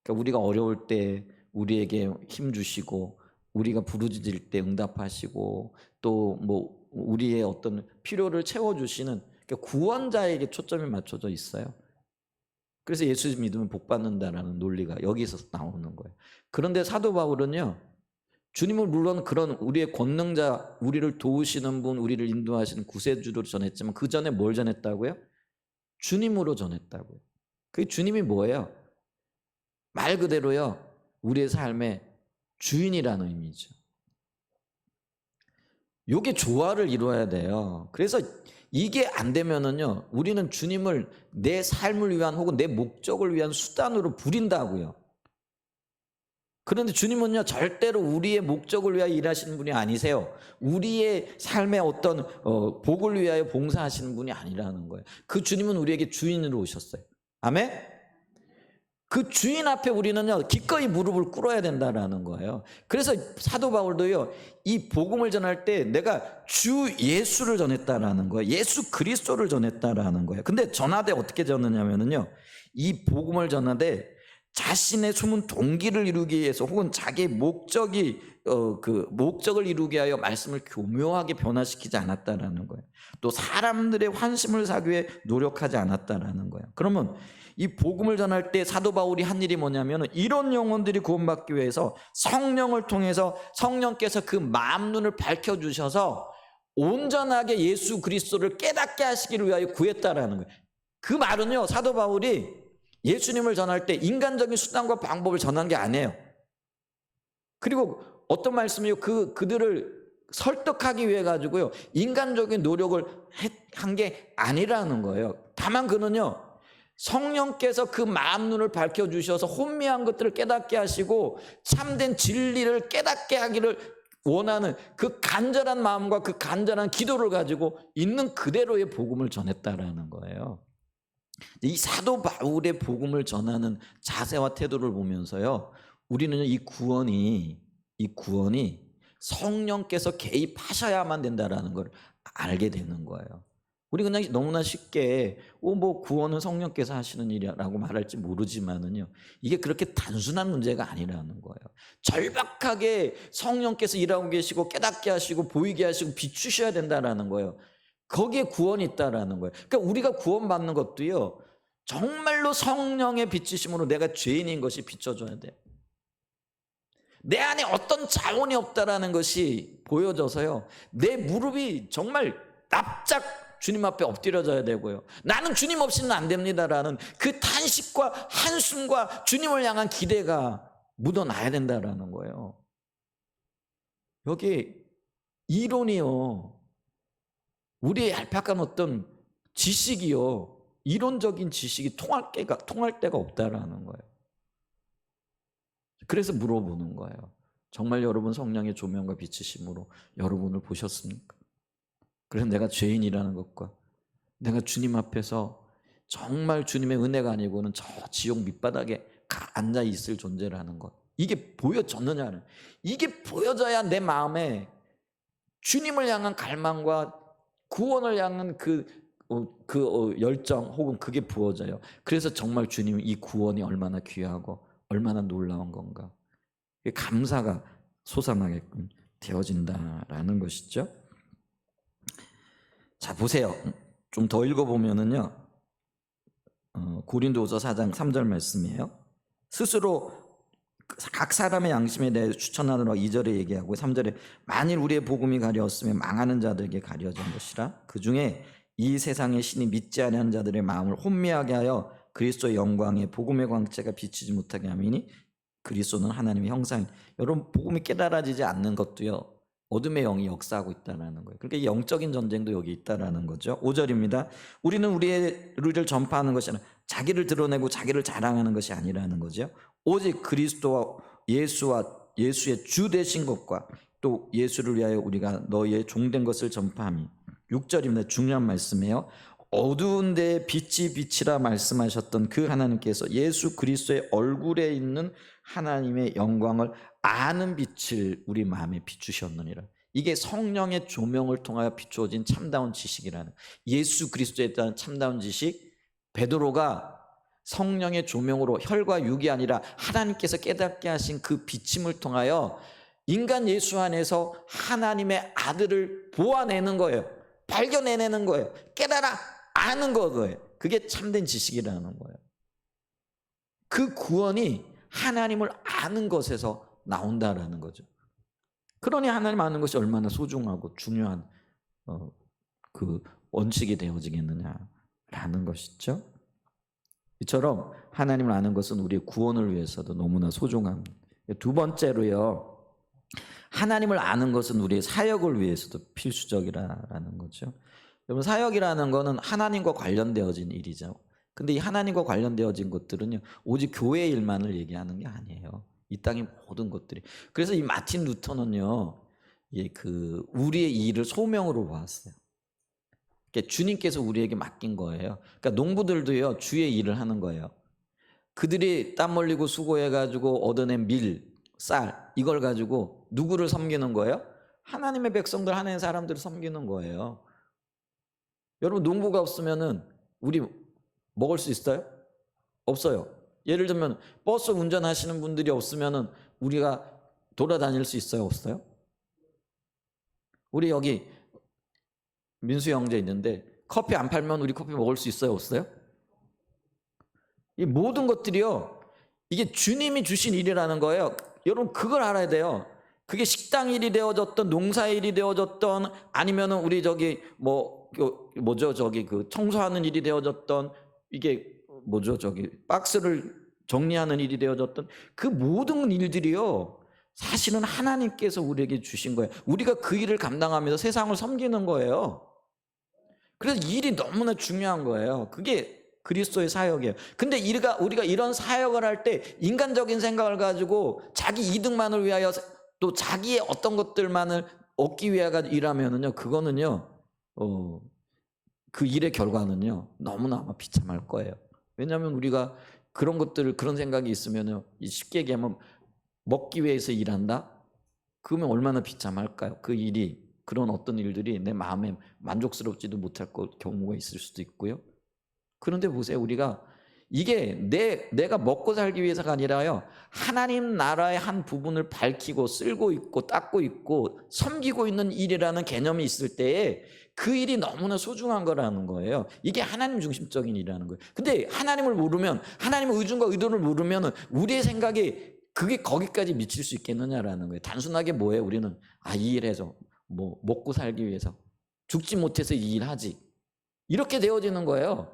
그러니까 우리가 어려울 때 우리에게 힘 주시고, 우리가 부르짖을 때 응답하시고, 또 우리의 어떤 필요를 채워주시는, 그러니까 구원자에게 초점이 맞춰져 있어요. 그래서 예수 믿으면 복 받는다라는 논리가 여기서 나오는 거예요. 그런데 사도 바울은요, 주님을 물론 그런 우리의 권능자, 우리를 도우시는 분, 우리를 인도하시는 구세주로 전했지만 그 전에 뭘 전했다고요? 주님으로 전했다고요. 그 주님이 뭐예요? 말 그대로요, 우리의 삶의 주인이라는 의미죠. 이게 조화를 이루어야 돼요. 그래서 이게 안 되면은요, 우리는 주님을 내 삶을 위한 혹은 내 목적을 위한 수단으로 부린다고요. 그런데 주님은요 절대로 우리의 목적을 위하여 일하시는 분이 아니세요. 우리의 삶의 어떤 복을 위하여 봉사하시는 분이 아니라는 거예요. 그 주님은 우리에게 주인으로 오셨어요. 아멘? 그 주인 앞에 우리는요 기꺼이 무릎을 꿇어야 된다라는 거예요. 그래서 사도 바울도요 이 복음을 전할 때 내가 주 예수를 전했다라는 거예요. 예수 그리스도를 전했다라는 거예요. 근데 전하되 어떻게 전하냐면요, 이 복음을 전하되 자신의 숨은 동기를 이루기 위해서 혹은 자기의 목적을 이루기 위하여 말씀을 교묘하게 변화시키지 않았다라는 거예요. 또 사람들의 환심을 사기 위해 노력하지 않았다라는 거예요. 그러면 이 복음을 전할 때 사도 바울이 한 일이 뭐냐면, 이런 영혼들이 구원받기 위해서 성령을 통해서 성령께서 그 마음 눈을 밝혀주셔서 온전하게 예수 그리스도를 깨닫게 하시기를 위하여 구했다라는 거예요. 그 말은요, 사도 바울이 예수님을 전할 때 인간적인 수단과 방법을 전한 게 아니에요. 그리고 어떤 말씀이요? 그들을 설득하기 위해 가지고요, 인간적인 노력을 한 게 아니라는 거예요. 다만 그는요, 성령께서 그 마음 눈을 밝혀주셔서 혼미한 것들을 깨닫게 하시고 참된 진리를 깨닫게 하기를 원하는 그 간절한 마음과 그 간절한 기도를 가지고 있는 그대로의 복음을 전했다라는 거예요. 이 사도 바울의 복음을 전하는 자세와 태도를 보면서요, 우리는 이 구원이 성령께서 개입하셔야만 된다라는 걸 알게 되는 거예요. 우리 그냥 너무나 쉽게 뭐 구원은 성령께서 하시는 일이라고 말할지 모르지만은요, 이게 그렇게 단순한 문제가 아니라는 거예요. 절박하게 성령께서 일하고 계시고 깨닫게 하시고 보이게 하시고 비추셔야 된다라는 거예요. 거기에 구원이 있다라는 거예요. 그러니까 우리가 구원받는 것도요, 정말로 성령의 비추심으로 내가 죄인인 것이 비춰져야 돼요. 내 안에 어떤 자원이 없다라는 것이 보여져서요, 내 무릎이 정말 납작 주님 앞에 엎드려져야 되고요, 나는 주님 없이는 안 됩니다라는 그 탄식과 한숨과 주님을 향한 기대가 묻어나야 된다라는 거예요. 여기 이론이요, 우리의 얄팍한 어떤 지식이요, 이론적인 지식이 통할 때가 없다라는 거예요. 그래서 물어보는 거예요. 정말 여러분 성령의 조명과 비추심으로 여러분을 보셨습니까? 그래서 내가 죄인이라는 것과 내가 주님 앞에서 정말 주님의 은혜가 아니고는 저 지옥 밑바닥에 앉아 있을 존재라는 것, 이게 보여졌느냐는, 이게 보여져야 내 마음에 주님을 향한 갈망과 구원을 향한 열정 혹은 그게 부어져요. 그래서 정말 주님 이 구원이 얼마나 귀하고 얼마나 놀라운 건가, 감사가 솟아나게끔 되어진다라는 것이죠. 자, 보세요. 좀 더 읽어보면은요, 고린도후서 4장 3절 말씀이에요. 스스로 각 사람의 양심에 대해 추천하느라 2절에 얘기하고 3절에 만일 우리의 복음이 가려웠으면 망하는 자들에게 가려진 것이라. 그 중에 이 세상의 신이 믿지 아니하는 자들의 마음을 혼미하게 하여 그리스도의 영광의 복음의 광채가 비치지 못하게 함이니 그리스도는 하나님의 형상. 여러분, 복음이 깨달아지지 않는 것도요, 어둠의 영이 역사하고 있다는 거예요. 그러니까 영적인 전쟁도 여기 있다는 거죠. 5절입니다. 우리는 우리를 전파하는 것이 아니라 자기를 드러내고 자기를 자랑하는 것이 아니라는 거죠. 오직 그리스도와 예수의 주 되신 것과 또 예수를 위하여 우리가 너희의 종된 것을 전파함이. 6절입니다. 중요한 말씀이에요. 어두운 데에 빛이 빛이라 말씀하셨던 그 하나님께서 예수 그리스도의 얼굴에 있는 하나님의 영광을 아는 빛을 우리 마음에 비추셨느니라. 이게 성령의 조명을 통하여 비추어진 참다운 지식이라는, 예수 그리스도에 대한 참다운 지식. 베드로가 성령의 조명으로 혈과 육이 아니라 하나님께서 깨닫게 하신 그 비침을 통하여 인간 예수 안에서 하나님의 아들을 보아내는 거예요. 발견해내는 거예요. 깨달아 아는 거예요. 그게 참된 지식이라는 거예요. 그 구원이 하나님을 아는 것에서 나온다라는 거죠. 그러니 하나님 아는 것이 얼마나 소중하고 중요한 그 원칙이 되어지겠느냐라는 것이죠. 이처럼 하나님을 아는 것은 우리의 구원을 위해서도 너무나 소중합니다. 두 번째로요, 하나님을 아는 것은 우리의 사역을 위해서도 필수적이라는 거죠. 여러분, 사역이라는 거는 하나님과 관련되어진 일이죠. 근데 이 하나님과 관련되어진 것들은요, 오직 교회의 일만을 얘기하는 게 아니에요. 이 땅의 모든 것들이. 그래서 이 마틴 루터는요, 우리의 일을 소명으로 보았어요. 그러니까 주님께서 우리에게 맡긴 거예요. 그러니까 농부들도요, 주의 일을 하는 거예요. 그들이 땀 흘리고 수고해가지고 얻어낸 밀, 쌀, 이걸 가지고 누구를 섬기는 거예요? 하나님의 백성들, 하나님의 사람들을 섬기는 거예요. 여러분, 농부가 없으면은 우리 먹을 수 있어요? 없어요. 예를 들면 버스 운전하시는 분들이 없으면은 우리가 돌아다닐 수 있어요? 없어요? 우리 여기 민수 형제 있는데 커피 안 팔면 우리 커피 먹을 수 있어요? 없어요? 이 모든 것들이요, 이게 주님이 주신 일이라는 거예요. 여러분, 그걸 알아야 돼요. 그게 식당 일이 되어졌던, 농사 일이 되어졌던, 아니면은 우리 그 청소하는 일이 되어졌던, 이게 뭐죠? 저기 박스를 정리하는 일이 되어졌던 그 모든 일들이요. 사실은 하나님께서 우리에게 주신 거예요. 우리가 그 일을 감당하면서 세상을 섬기는 거예요. 그래서 일이 너무나 중요한 거예요. 그게 그리스도의 사역이에요. 근데 우리가 이런 사역을 할 때 인간적인 생각을 가지고 자기 이득만을 위하여 또 자기의 어떤 것들만을 얻기 위하여 일하면은요, 그거는요, 그 일의 결과는요, 너무나 아마 비참할 거예요. 왜냐하면 우리가 그런 것들을, 그런 생각이 있으면요, 쉽게 얘기하면 먹기 위해서 일한다? 그러면 얼마나 비참할까요? 그 일이, 그런 어떤 일들이 내 마음에 만족스럽지도 못할 경우가 있을 수도 있고요. 그런데 보세요, 우리가 이게 내가 먹고 살기 위해서가 아니라요, 하나님 나라의 한 부분을 밝히고 쓸고 있고 닦고 있고 섬기고 있는 일이라는 개념이 있을 때에 그 일이 너무나 소중한 거라는 거예요. 이게 하나님 중심적인 일이라는 거예요. 근데 하나님을 모르면, 하나님의 의중과 의도를 모르면 우리의 생각이 그게 거기까지 미칠 수 있겠느냐라는 거예요. 단순하게 뭐예요? 우리는 이 일해서 뭐 먹고 살기 위해서 죽지 못해서 이 일하지, 이렇게 되어지는 거예요.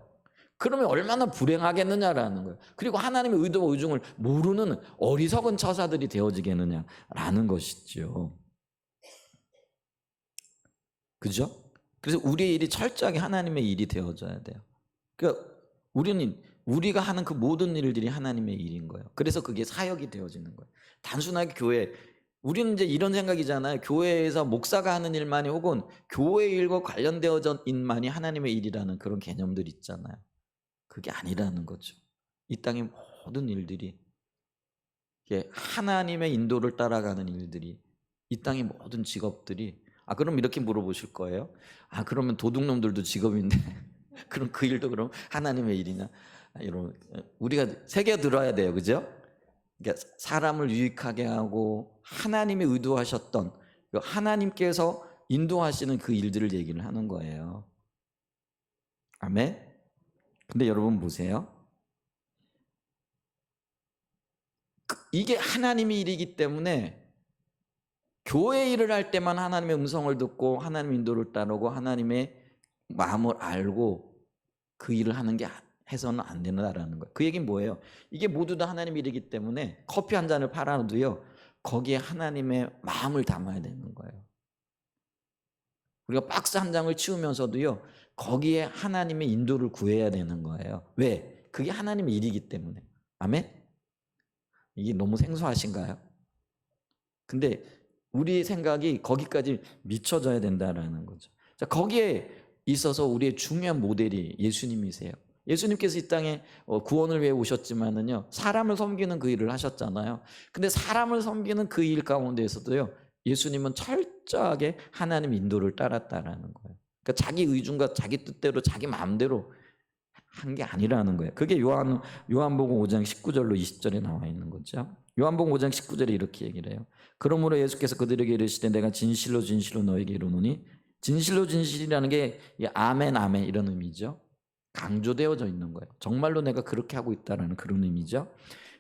그러면 얼마나 불행하겠느냐라는 거예요. 그리고 하나님의 의도와 의중을 모르는 어리석은 처사들이 되어지겠느냐라는 것이죠. 그죠? 그래서 우리의 일이 철저하게 하나님의 일이 되어져야 돼요. 그러니까 우리가 하는 그 모든 일들이 하나님의 일인 거예요. 그래서 그게 사역이 되어지는 거예요. 단순하게 우리는 이제 이런 생각이잖아요. 교회에서 목사가 하는 일만이, 혹은 교회 일과 관련되어진 일만이 하나님의 일이라는 그런 개념들 있잖아요. 그게 아니라는 거죠. 이 땅의 모든 일들이, 하나님의 인도를 따라가는 일들이, 이 땅의 모든 직업들이, 그럼 이렇게 물어보실 거예요. 그러면 도둑놈들도 직업인데 그럼 그 일도 그럼 하나님의 일이냐? 이런, 우리가 새겨 들어야 돼요. 그죠? 그러니까 사람을 유익하게 하고 하나님이 의도하셨던, 하나님께서 인도하시는 그 일들을 얘기를 하는 거예요. 아멘. 근데 여러분 보세요. 이게 하나님의 일이기 때문에 교회 일을 할 때만 하나님의 음성을 듣고 하나님의 인도를 따르고 하나님의 마음을 알고 그 일을 하는 게 해서는 안 된다라는 거예요. 그 얘기는 뭐예요? 이게 모두 다 하나님의 일이기 때문에 커피 한 잔을 팔아도요, 거기에 하나님의 마음을 담아야 되는 거예요. 우리가 박스 한 장을 치우면서도요, 거기에 하나님의 인도를 구해야 되는 거예요. 왜? 그게 하나님의 일이기 때문에. 아멘? 이게 너무 생소하신가요? 근데 우리 생각이 거기까지 미쳐져야 된다라는 거죠. 자, 거기에 있어서 우리의 중요한 모델이 예수님이세요. 예수님께서 이 땅에 구원을 위해 오셨지만은요, 사람을 섬기는 그 일을 하셨잖아요. 근데 사람을 섬기는 그 일 가운데에서도요, 예수님은 철저하게 하나님 인도를 따랐다라는 거예요. 그러니까 자기 의중과 자기 뜻대로 자기 마음대로 한 게 아니라는 거예요. 그게 요한복음 5장 19절로 20절에 나와 있는 거죠. 요한복음 5장 19절에 이렇게 얘기를 해요. 그러므로 예수께서 그들에게 이르시되 내가 진실로 진실로 너에게 이르노니, 진실로 진실이라는 게 아멘 아멘 이런 의미죠. 강조되어져 있는 거예요. 정말로 내가 그렇게 하고 있다라는 그런 의미죠.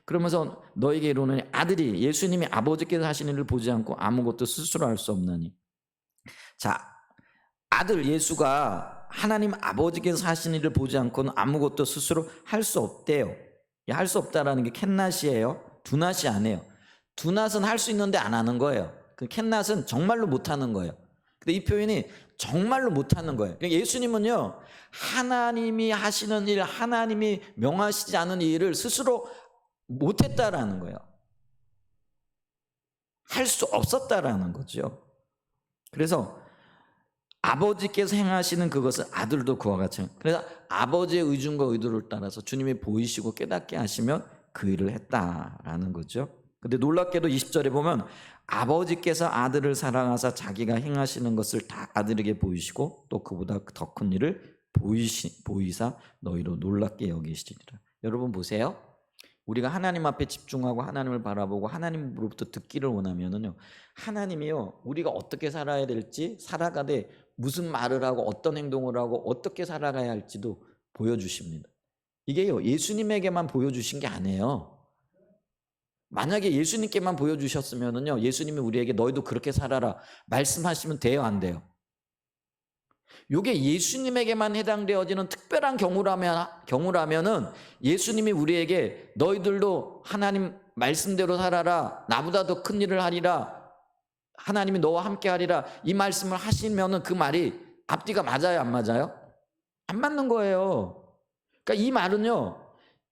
그러면서 너에게 이르노니, 아들이 예수님이 아버지께서 하신 일을 보지 않고 아무것도 스스로 할 수 없나니. 자, 아들 예수가 하나님 아버지께서 하신 일을 보지 않고는 아무것도 스스로 할 수 없대요. 할 수 없다라는 게 캔낫이에요. 두낫이 아니에요. 두낫은 할 수 있는데 안 하는 거예요. 그 캔낫은 정말로 못하는 거예요. 근데 이 표현이 정말로 못하는 거예요. 그러니까 예수님은요, 하나님이 하시는 일, 하나님이 명하시지 않은 일을 스스로 못했다라는 거예요. 할 수 없었다라는 거죠. 그래서 아버지께서 행하시는 그것을 아들도 그와 같이, 그래서 아버지의 의중과 의도를 따라서 주님이 보이시고 깨닫게 하시면 그 일을 했다라는 거죠. 근데 놀랍게도 20절에 보면 아버지께서 아들을 사랑하사 자기가 행하시는 것을 다 아들에게 보이시고 또 그보다 더 큰 일을 보이사 너희로 놀랍게 여기시리라. 여러분 보세요. 우리가 하나님 앞에 집중하고 하나님을 바라보고 하나님으로부터 듣기를 원하면은요, 하나님이요, 우리가 어떻게 살아야 될지, 살아가되 무슨 말을 하고 어떤 행동을 하고 어떻게 살아가야 할지도 보여주십니다. 이게요, 예수님에게만 보여주신 게 아니에요. 만약에 예수님께만 보여주셨으면은요, 예수님이 우리에게 너희도 그렇게 살아라 말씀하시면 돼요, 안 돼요? 요게 예수님에게만 해당되어지는 특별한 경우라면은 예수님이 우리에게 너희들도 하나님 말씀대로 살아라, 나보다 더 큰 일을 하리라, 하나님이 너와 함께 하리라, 이 말씀을 하시면은 그 말이 앞뒤가 맞아요, 안 맞아요? 안 맞는 거예요. 그러니까 이 말은요,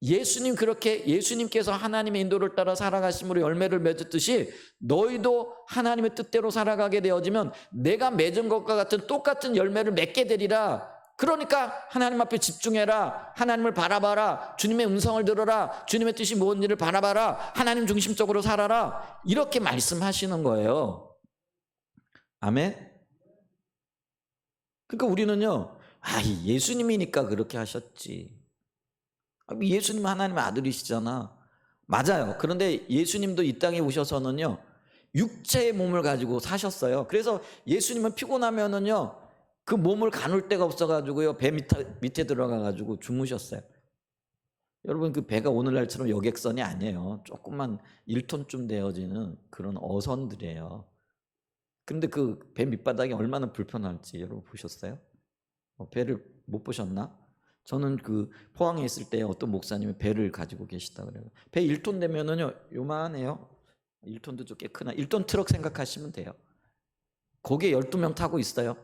예수님께서 하나님의 인도를 따라 살아가심으로 열매를 맺었듯이 너희도 하나님의 뜻대로 살아가게 되어지면 내가 맺은 것과 같은 똑같은 열매를 맺게 되리라. 그러니까 하나님 앞에 집중해라, 하나님을 바라봐라, 주님의 음성을 들어라, 주님의 뜻이 무엇인지를 바라봐라, 하나님 중심적으로 살아라, 이렇게 말씀하시는 거예요. 아멘. 그러니까 우리는요, 예수님이니까 그렇게 하셨지, 예수님 하나님의 아들이시잖아. 맞아요. 그런데 예수님도 이 땅에 오셔서는요, 육체의 몸을 가지고 사셨어요. 그래서 예수님은 피곤하면은요, 그 몸을 가눌 데가 없어가지고요, 배 밑에 들어가가지고 주무셨어요. 여러분, 그 배가 오늘날처럼 여객선이 아니에요. 조금만 1톤쯤 되어지는 그런 어선들이에요. 그런데 그 배 밑바닥이 얼마나 불편할지 여러분 보셨어요? 배를 못 보셨나? 저는 그 포항에 있을 때 어떤 목사님이 배를 가지고 계시다 그래요. 배 1톤 되면은요, 요만해요. 1톤도 좀 꽤 크나. 1톤 트럭 생각하시면 돼요. 거기에 12명 타고 있어요.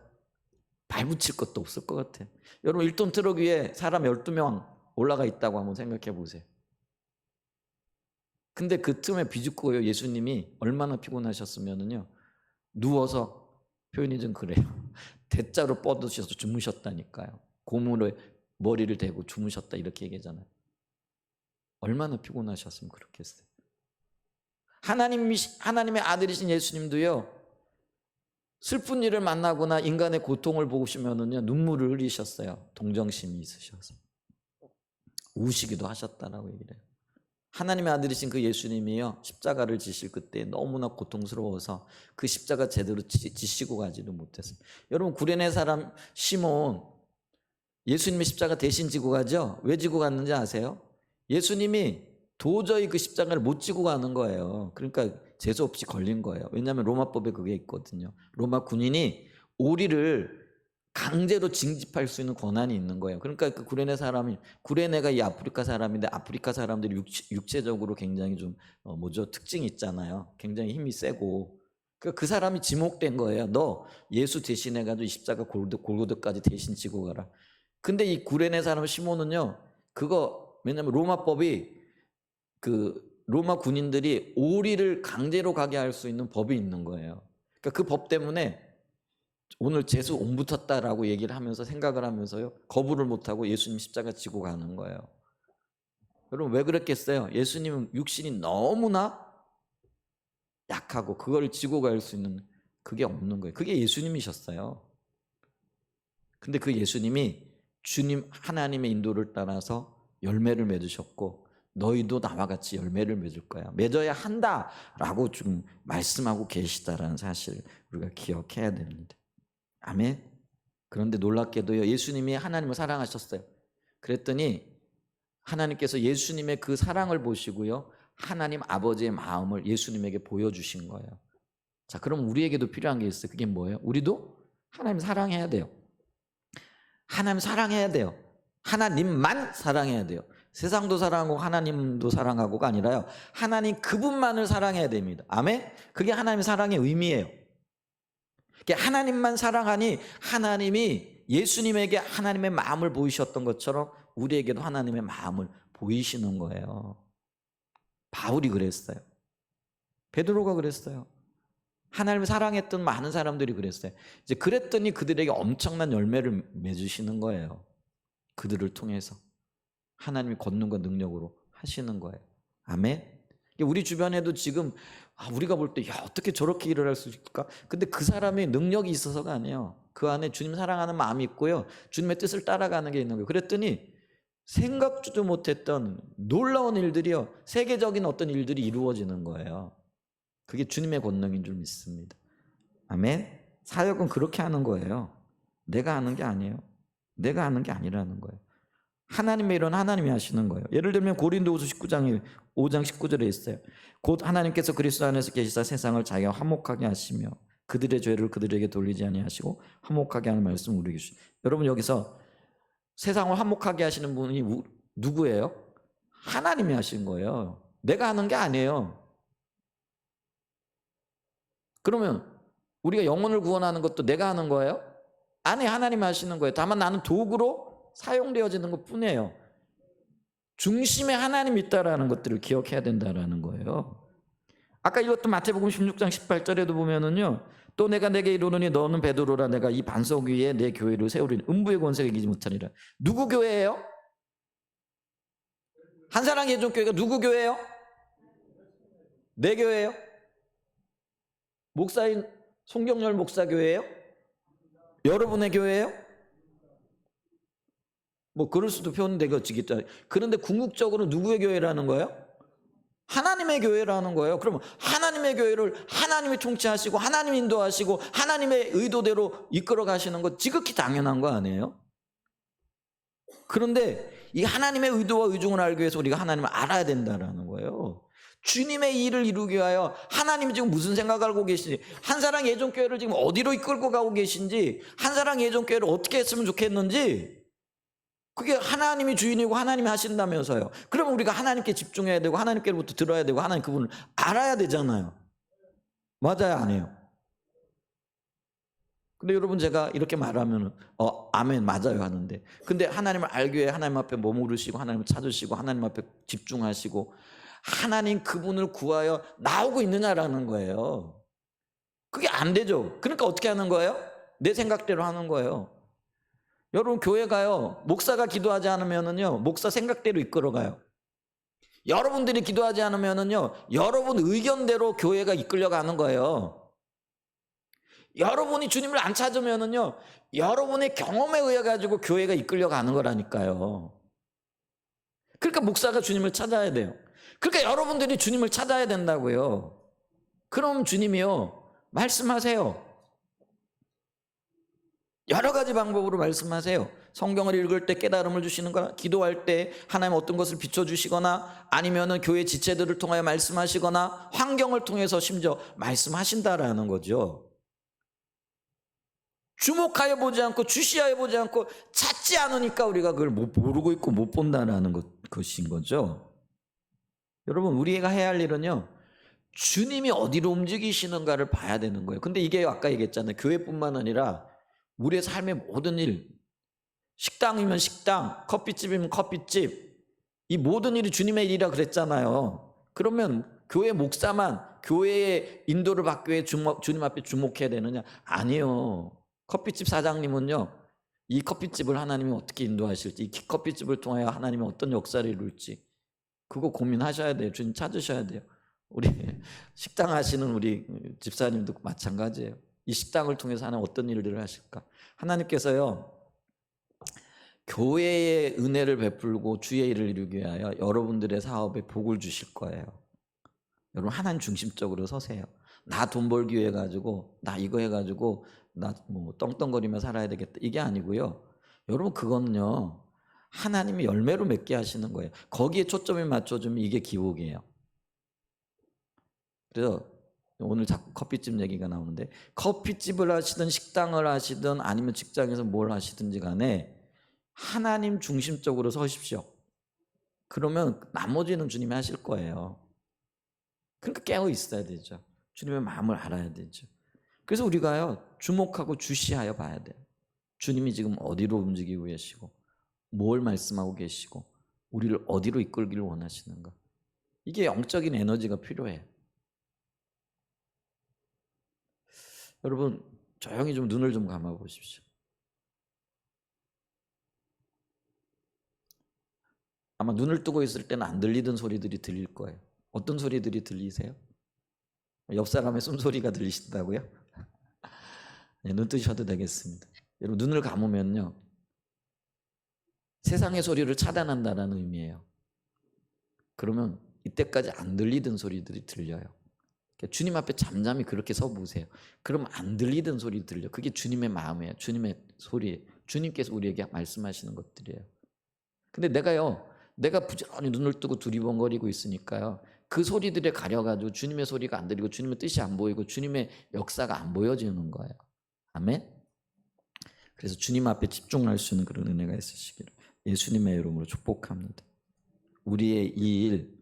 발 붙일 것도 없을 것 같아. 여러분, 1톤 트럭 위에 사람 12명 올라가 있다고 한번 생각해 보세요. 근데 그 틈에 비집고요, 예수님이 얼마나 피곤하셨으면은요, 누워서, 표현이 좀 그래요, 대자로 뻗으셔서 주무셨다니까요. 고무를 머리를 대고 주무셨다 이렇게 얘기하잖아요. 얼마나 피곤하셨으면 그렇겠어요. 하나님의 아들이신 예수님도요, 슬픈 일을 만나거나 인간의 고통을 보시면은요, 눈물을 흘리셨어요. 동정심이 있으셔서 우시기도 하셨다라고 얘기를 해요. 하나님의 아들이신 그 예수님이요, 십자가를 지실 그때 너무나 고통스러워서 그 십자가 제대로 지시고 가지도 못했어요. 여러분, 구레네 사람 시몬, 예수님의 십자가 대신 지고 가죠? 왜 지고 갔는지 아세요? 예수님이 도저히 그 십자가를 못 지고 가는 거예요. 그러니까 재수 없이 걸린 거예요. 왜냐하면 로마법에 그게 있거든요. 로마 군인이 오리를 강제로 징집할 수 있는 권한이 있는 거예요. 그러니까 그 구레네가 이 아프리카 사람인데, 아프리카 사람들이 육체적으로 굉장히 좀 특징이 있잖아요. 굉장히 힘이 세고. 그러니까 그 사람이 지목된 거예요. 너 예수 대신해가지고 이 십자가 골고다까지 대신 지고 가라. 근데 이 구레네 사람 시몬은요, 왜냐면 로마법이 로마 군인들이 오리를 강제로 가게 할 수 있는 법이 있는 거예요. 그러니까 그 법 때문에 오늘 재수 온 붙었다라고 얘기를 하면서 생각을 하면서요, 거부를 못하고 예수님 십자가 지고 가는 거예요. 여러분, 왜 그랬겠어요? 예수님은 육신이 너무나 약하고 그걸 지고 갈 수 있는 그게 없는 거예요. 그게 예수님이셨어요. 근데 그 예수님이 주님 하나님의 인도를 따라서 열매를 맺으셨고, 너희도 나와 같이 열매를 맺을 거야, 맺어야 한다라고 좀 말씀하고 계시다라는 사실 우리가 기억해야 됩니다. 아멘. 그런데 놀랍게도요, 예수님이 하나님을 사랑하셨어요. 그랬더니 하나님께서 예수님의 그 사랑을 보시고요, 하나님 아버지의 마음을 예수님에게 보여주신 거예요. 자, 그럼 우리에게도 필요한 게 있어요. 그게 뭐예요? 우리도 하나님 사랑해야 돼요. 하나님 사랑해야 돼요. 하나님만 사랑해야 돼요. 세상도 사랑하고 하나님도 사랑하고가 아니라요, 하나님 그분만을 사랑해야 됩니다. 아멘. 그게 하나님의 사랑의 의미예요. 하나님만 사랑하니 하나님이 예수님에게 하나님의 마음을 보이셨던 것처럼 우리에게도 하나님의 마음을 보이시는 거예요. 바울이 그랬어요. 베드로가 그랬어요. 하나님을 사랑했던 많은 사람들이 그랬어요. 이제 그랬더니 그들에게 엄청난 열매를 맺으시는 거예요. 그들을 통해서 하나님이 권능과 능력으로 하시는 거예요. 아멘. 우리 주변에도 지금 우리가 볼 때 어떻게 저렇게 일을 할 수 있을까? 근데 그 사람이 능력이 있어서가 아니에요. 그 안에 주님 사랑하는 마음이 있고요, 주님의 뜻을 따라가는 게 있는 거예요. 그랬더니 생각지도 못했던 놀라운 일들이요, 세계적인 어떤 일들이 이루어지는 거예요. 그게 주님의 권능인 줄 믿습니다. 아멘. 사역은 그렇게 하는 거예요. 내가 하는 게 아니에요. 내가 하는 게 아니라는 거예요. 하나님의 일은 하나님이 하시는 거예요. 예를 들면 고린도후서 5장 19절에 있어요. 곧 하나님께서 그리스도 안에서 계시사 세상을 자기와 화목하게 하시며 그들의 죄를 그들에게 돌리지 아니하시고 화목하게 하는 말씀을 우리에게 주시. 여러분 여기서 세상을 화목하게 하시는 분이 누구예요? 하나님이 하신 거예요. 내가 하는 게 아니에요. 그러면 우리가 영혼을 구원하는 것도 내가 하는 거예요? 아니, 하나님이 하시는 거예요. 다만 나는 도구로 사용되어지는 것뿐이에요. 중심에 하나님이 있다라는 것들을 기억해야 된다라는 거예요. 아까 읽었던 마태복음 16장 18절에도 보면은요, 또 내가 내게 이르노니 너는 베드로라, 내가 이 반석 위에 내 교회를 세우리니 음부의 권세가 이기지 못하리라. 누구 교회예요? 한사랑 예전교회가 누구 교회예요? 내 교회예요? 목사인 송경열 목사 교회예요? 여러분의 교회예요? 뭐 그럴 수도 표현되겠지겠죠. 그런데 궁극적으로 누구의 교회라는 거예요? 하나님의 교회라는 거예요. 그러면 하나님의 교회를 하나님이 통치하시고 하나님이 인도하시고 하나님의 의도대로 이끌어 가시는 것 지극히 당연한 거 아니에요? 그런데 이 하나님의 의도와 의중을 알기 위해서 우리가 하나님을 알아야 된다는 거예요. 주님의 일을 이루기 위하여 하나님이 지금 무슨 생각을 하고 계신지, 한사랑 예전교회를 지금 어디로 이끌고 가고 계신지, 한사랑 예전교회를 어떻게 했으면 좋겠는지, 그게 하나님이 주인이고 하나님이 하신다면서요. 그러면 우리가 하나님께 집중해야 되고 하나님께로부터 들어야 되고 하나님 그분을 알아야 되잖아요. 맞아요, 안 해요? 근데 여러분 제가 이렇게 말하면 아멘 맞아요 하는데, 근데 하나님을 알기 위해 하나님 앞에 머무르시고 하나님을 찾으시고 하나님 앞에 집중하시고 하나님 그분을 구하여 나오고 있느냐라는 거예요. 그게 안 되죠. 그러니까 어떻게 하는 거예요? 내 생각대로 하는 거예요. 여러분 교회 가요, 목사가 기도하지 않으면은요 목사 생각대로 이끌어가요. 여러분들이 기도하지 않으면은요 여러분 의견대로 교회가 이끌려가는 거예요. 여러분이 주님을 안 찾으면은요 여러분의 경험에 의해 가지고 교회가 이끌려가는 거라니까요. 그러니까 목사가 주님을 찾아야 돼요. 그러니까 여러분들이 주님을 찾아야 된다고요. 그럼 주님이요 말씀하세요. 여러 가지 방법으로 말씀하세요. 성경을 읽을 때 깨달음을 주시는 거나, 기도할 때 하나님 어떤 것을 비춰주시거나, 아니면은 교회 지체들을 통하여 말씀하시거나, 환경을 통해서 심지어 말씀하신다라는 거죠. 주목하여 보지 않고 주시하여 보지 않고 찾지 않으니까 우리가 그걸 모르고 있고 못 본다라는 것인 거죠. 여러분 우리가 해야 할 일은요 주님이 어디로 움직이시는가를 봐야 되는 거예요. 근데 이게 아까 얘기했잖아요. 교회뿐만 아니라 우리의 삶의 모든 일, 식당이면 식당, 커피집이면 커피집, 이 모든 일이 주님의 일이라 그랬잖아요. 그러면 교회 목사만 교회의 인도를 받기 위해 주님 앞에 주목해야 되느냐? 아니요. 커피집 사장님은요 이 커피집을 하나님이 어떻게 인도하실지, 이 커피집을 통하여 하나님이 어떤 역사를 이룰지 그거 고민하셔야 돼요. 주님 찾으셔야 돼요. 우리 식당 하시는 우리 집사님도 마찬가지예요. 이 식당을 통해서 하나님 어떤 일들을 하실까? 하나님께서요 교회의 은혜를 베풀고 주의 일을 이루기 위하여 여러분들의 사업에 복을 주실 거예요. 여러분 하나님 중심적으로 서세요. 나 돈 벌기 위해 가지고 나 이거 해가지고 나 뭐 떵떵거리며 살아야 되겠다 이게 아니고요. 여러분 그거는요 하나님이 열매로 맺게 하시는 거예요. 거기에 초점이 맞춰주면 이게 기복이에요. 그래서 오늘 자꾸 커피집 얘기가 나오는데, 커피집을 하시든 식당을 하시든 아니면 직장에서 뭘 하시든지 간에 하나님 중심적으로 서십시오. 그러면 나머지는 주님이 하실 거예요. 그러니까 깨어 있어야 되죠. 주님의 마음을 알아야 되죠. 그래서 우리가요 주목하고 주시하여 봐야 돼요. 주님이 지금 어디로 움직이고 계시고 뭘 말씀하고 계시고 우리를 어디로 이끌기를 원하시는가. 이게 영적인 에너지가 필요해요. 여러분 조용히 좀 눈을 좀 감아 보십시오. 아마 눈을 뜨고 있을 때는 안 들리던 소리들이 들릴 거예요. 어떤 소리들이 들리세요? 옆 사람의 숨소리가 들리신다고요? 네, 눈 뜨셔도 되겠습니다. 여러분 눈을 감으면요 세상의 소리를 차단한다는 의미예요. 그러면 이때까지 안 들리던 소리들이 들려요. 주님 앞에 잠잠히 그렇게 서 보세요. 그럼 안 들리던 소리 들려. 그게 주님의 마음이에요. 주님의 소리예요. 주님께서 우리에게 말씀하시는 것들이에요. 근데 내가 부지런히 눈을 뜨고 두리번거리고 있으니까요 그 소리들에 가려가지고 주님의 소리가 안 들리고 주님의 뜻이 안 보이고 주님의 역사가 안 보여지는 거예요. 아멘. 그래서 주님 앞에 집중할 수 있는 그런 은혜가 있으시기를 예수님의 이름으로 축복합니다. 우리의 이 일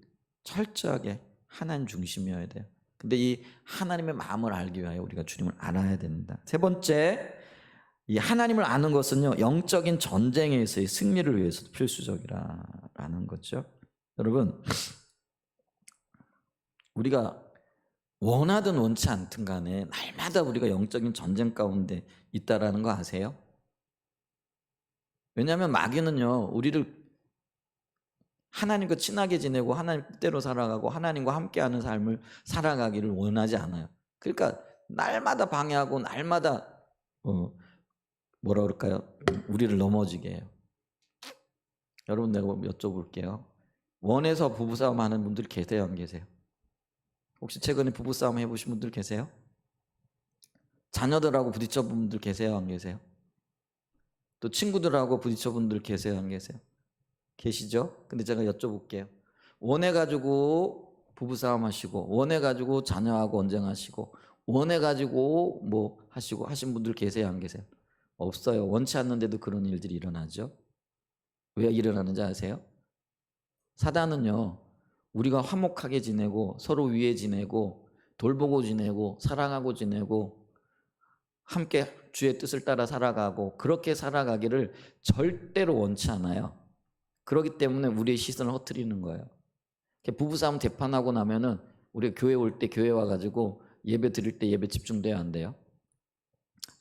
철저하게 하나님 중심이어야 돼요. 근데 이 하나님의 마음을 알기 위하여 우리가 주님을 알아야 된다. 세 번째, 이 하나님을 아는 것은요, 영적인 전쟁에서의 승리를 위해서도 필수적이라는 거죠. 여러분, 우리가 원하든 원치 않든 간에 날마다 우리가 영적인 전쟁 가운데 있다라는 거 아세요? 왜냐하면 마귀는요, 우리를 하나님과 친하게 지내고 하나님 뜻대로 살아가고 하나님과 함께하는 삶을 살아가기를 원하지 않아요. 그러니까 날마다 방해하고 날마다 뭐라 그럴까요? 우리를 넘어지게 해요. 여러분, 내가 여쭤볼게요. 원해서 부부싸움 하는 분들 계세요, 안 계세요? 혹시 최근에 부부싸움 해보신 분들 계세요? 자녀들하고 부딪혀 본 분들 계세요, 안 계세요? 또 친구들하고 부딪혀 본 분들 계세요, 안 계세요? 계시죠? 근데 제가 여쭤볼게요. 원해가지고 부부싸움 하시고 원해가지고 자녀하고 언쟁하시고 원해가지고 뭐 하시고 하신 분들 계세요, 안 계세요? 없어요. 원치 않는데도 그런 일들이 일어나죠. 왜 일어나는지 아세요? 사단은요, 우리가 화목하게 지내고 서로 위해 지내고 돌보고 지내고 사랑하고 지내고 함께 주의 뜻을 따라 살아가고 그렇게 살아가기를 절대로 원치 않아요. 그렇기 때문에 우리의 시선을 흐트리는 거예요. 부부싸움 대판하고 나면은 우리가 교회 올 때 교회 와가지고 예배 드릴 때 예배 집중돼야 안 돼요.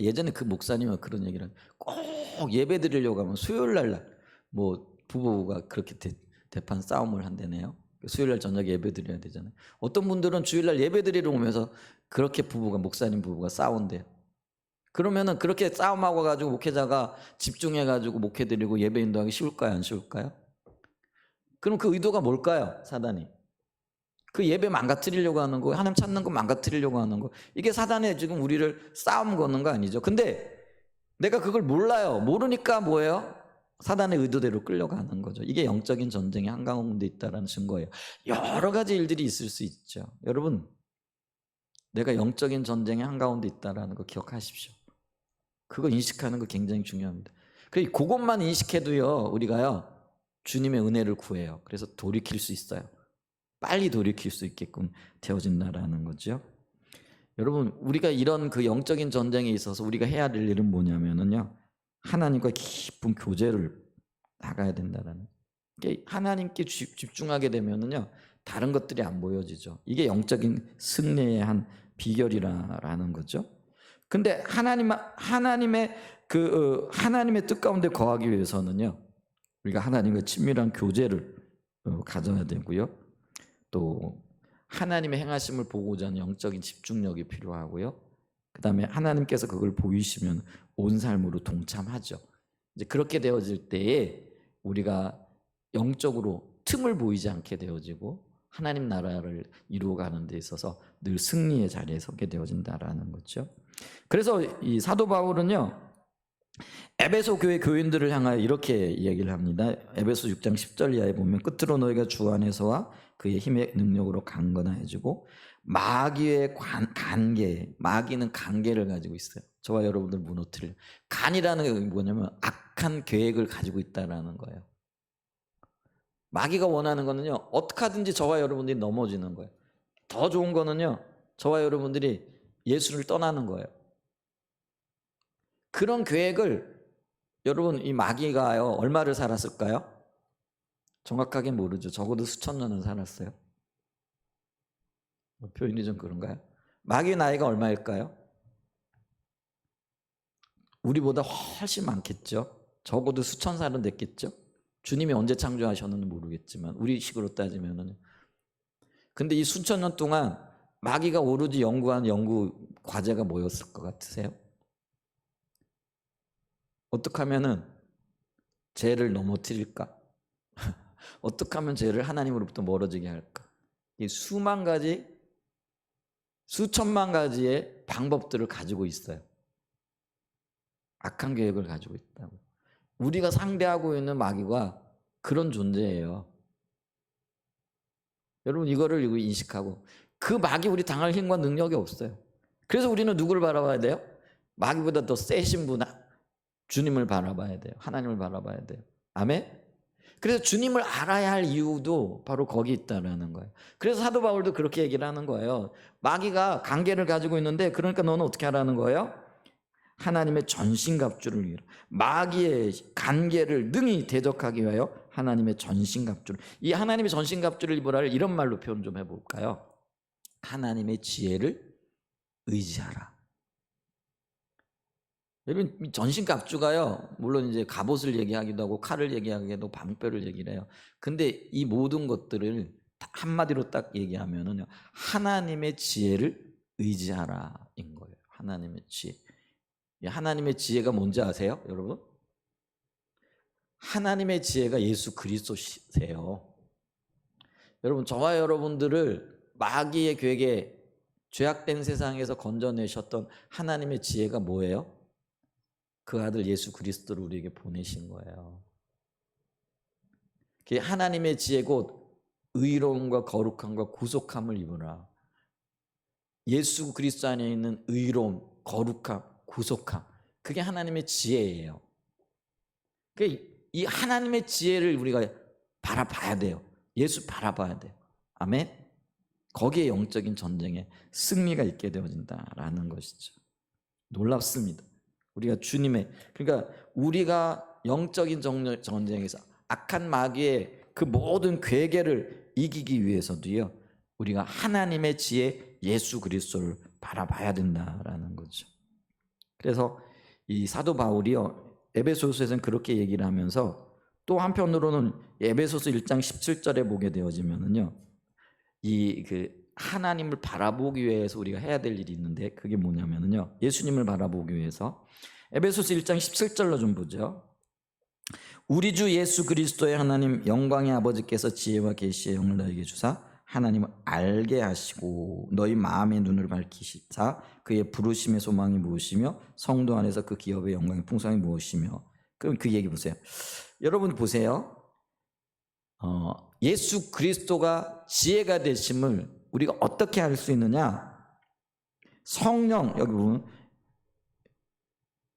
예전에 그 목사님은 그런 얘기를 꼭 예배 드리려고 하면 수요일 날 뭐 부부가 그렇게 대판 싸움을 한다네요. 수요일 날 저녁에 예배 드려야 되잖아요. 어떤 분들은 주일 날 예배 드리러 오면서 그렇게 목사님 부부가 싸운대요. 그러면은 그렇게 싸움하고 가지고 목회자가 집중해 가지고 목회 드리고 예배 인도하기 쉬울까요, 안 쉬울까요? 그럼 그 의도가 뭘까요? 사단이 그 예배 망가뜨리려고 하는 거, 하나님 찾는 거 망가뜨리려고 하는 거, 이게 사단의 지금 우리를 싸움 거는 거 아니죠? 근데 내가 그걸 몰라요. 모르니까 뭐예요? 사단의 의도대로 끌려가는 거죠. 이게 영적인 전쟁의 한가운데 있다라는 증거예요. 여러 가지 일들이 있을 수 있죠. 여러분, 내가 영적인 전쟁의 한가운데 있다라는 거 기억하십시오. 그거 인식하는 거 굉장히 중요합니다. 그것만 인식해도요, 우리가요, 주님의 은혜를 구해요. 그래서 돌이킬 수 있어요. 빨리 돌이킬 수 있게끔 되어진다라는 거죠. 여러분, 우리가 이런 그 영적인 전쟁에 있어서 우리가 해야 될 일은 뭐냐면은요, 하나님과 깊은 교제를 나가야 된다라는. 하나님께 집중하게 되면은요, 다른 것들이 안 보여지죠. 이게 영적인 승리의 한 비결이라는 거죠. 근데 하나님의 하나님의 뜻 가운데 거하기 위해서는요, 우리가 하나님과 친밀한 교제를 가져야 되고요. 또 하나님의 행하심을 보고자 하는 영적인 집중력이 필요하고요. 그다음에 하나님께서 그걸 보이시면 온 삶으로 동참하죠. 이제 그렇게 되어질 때에 우리가 영적으로 틈을 보이지 않게 되어지고 하나님 나라를 이루어가는 데 있어서 늘 승리의 자리에 서게 되어진다라는 거죠. 그래서 이 사도 바울은요, 에베소 교회 교인들을 향하여 이렇게 이야기를 합니다. 에베소 6장 10절 이하에 보면 끝으로 너희가 주 안에서와 그의 힘의 능력으로 강건해지고 마귀의 간계, 마귀는 간계를 가지고 있어요. 저와 여러분들 무너뜨릴 간이라는 게 뭐냐면 악한 계획을 가지고 있다라는 거예요. 마귀가 원하는 거는요, 어떻게 하든지 저와 여러분들이 넘어지는 거예요. 더 좋은 거는요, 저와 여러분들이 예수를 떠나는 거예요. 그런 계획을 여러분, 이 마귀가요, 얼마를 살았을까요? 정확하게 모르죠. 적어도 수천 년은 살았어요. 표현이 좀 그런가요? 마귀의 나이가 얼마일까요? 우리보다 훨씬 많겠죠. 적어도 수천 살은 됐겠죠. 주님이 언제 창조하셨는지 모르겠지만 우리 식으로 따지면은. 근데 이 수천 년 동안 마귀가 오로지 연구한 연구 과제가 뭐였을 것 같으세요? 어떻게 하면은 죄를 넘어뜨릴까? 어떻게 하면 죄를 하나님으로부터 멀어지게 할까? 이 수만 가지, 수천만 가지의 방법들을 가지고 있어요. 악한 계획을 가지고 있다고. 우리가 상대하고 있는 마귀가 그런 존재예요. 여러분 이거를 인식하고, 그 마귀 우리 당할 힘과 능력이 없어요. 그래서 우리는 누구를 바라봐야 돼요? 마귀보다 더 세신 분, 주님을 바라봐야 돼요. 하나님을 바라봐야 돼요. 아멘. 그래서 주님을 알아야 할 이유도 바로 거기 있다라는 거예요. 그래서 사도 바울도 그렇게 얘기를 하는 거예요. 마귀가 관계를 가지고 있는데, 그러니까 너는 어떻게 하라는 거예요? 하나님의 전신갑주를 위하여, 마귀의 관계를 능히 대적하기 위하여 하나님의 전신갑주를, 이 하나님의 전신갑주를 입으라, 이런 말로 표현 좀 해볼까요? 하나님의 지혜를 의지하라. 여러분, 전신갑주가요, 물론 이제 갑옷을 얘기하기도 하고 칼을 얘기하기도 하고 방패를 얘기를 해요. 근데 이 모든 것들을 한마디로 딱 얘기하면은요, 하나님의 지혜를 의지하라인 거예요. 하나님의 지혜. 하나님의 지혜가 뭔지 아세요, 여러분? 하나님의 지혜가 예수 그리스도세요. 여러분, 저와 여러분들을 마귀의 괴계, 죄악된 세상에서 건져내셨던 하나님의 지혜가 뭐예요? 그 아들 예수 그리스도를 우리에게 보내신 거예요. 하나님의 지혜 곧 의로움과 거룩함과 구속함을 입으라. 예수 그리스도 안에 있는 의로움, 거룩함, 구속함, 그게 하나님의 지혜예요. 이 하나님의 지혜를 우리가 바라봐야 돼요. 예수 바라봐야 돼요. 아멘. 거기에 영적인 전쟁에 승리가 있게 되어진다라는 것이죠. 놀랍습니다. 우리가 주님의, 그러니까 우리가 영적인 전쟁에서 악한 마귀의 그 모든 괴계를 이기기 위해서도요, 우리가 하나님의 지혜 예수 그리스도를 바라봐야 된다라는 거죠. 그래서 이 사도 바울이요, 에베소서에서는 그렇게 얘기를 하면서, 또 한편으로는 에베소서 1장 17절에 보게 되어지면은요, 이 하나님을 바라보기 위해서 우리가 해야 될 일이 있는데, 그게 뭐냐면은요, 예수님을 바라보기 위해서 에베소서 1장 17절로 좀 보죠. 우리 주 예수 그리스도의 하나님 영광의 아버지께서 지혜와 계시의 영을 너에게 주사 하나님을 알게 하시고 너희 마음의 눈을 밝히시사 그의 부르심의 소망이 무엇이며 성도 안에서 그 기업의 영광의 풍성이 무엇이며. 그럼 그 얘기 보세요. 여러분 보세요. 예수 그리스도가 지혜가 되심을 우리가 어떻게 알 수 있느냐? 성령, 여기 보면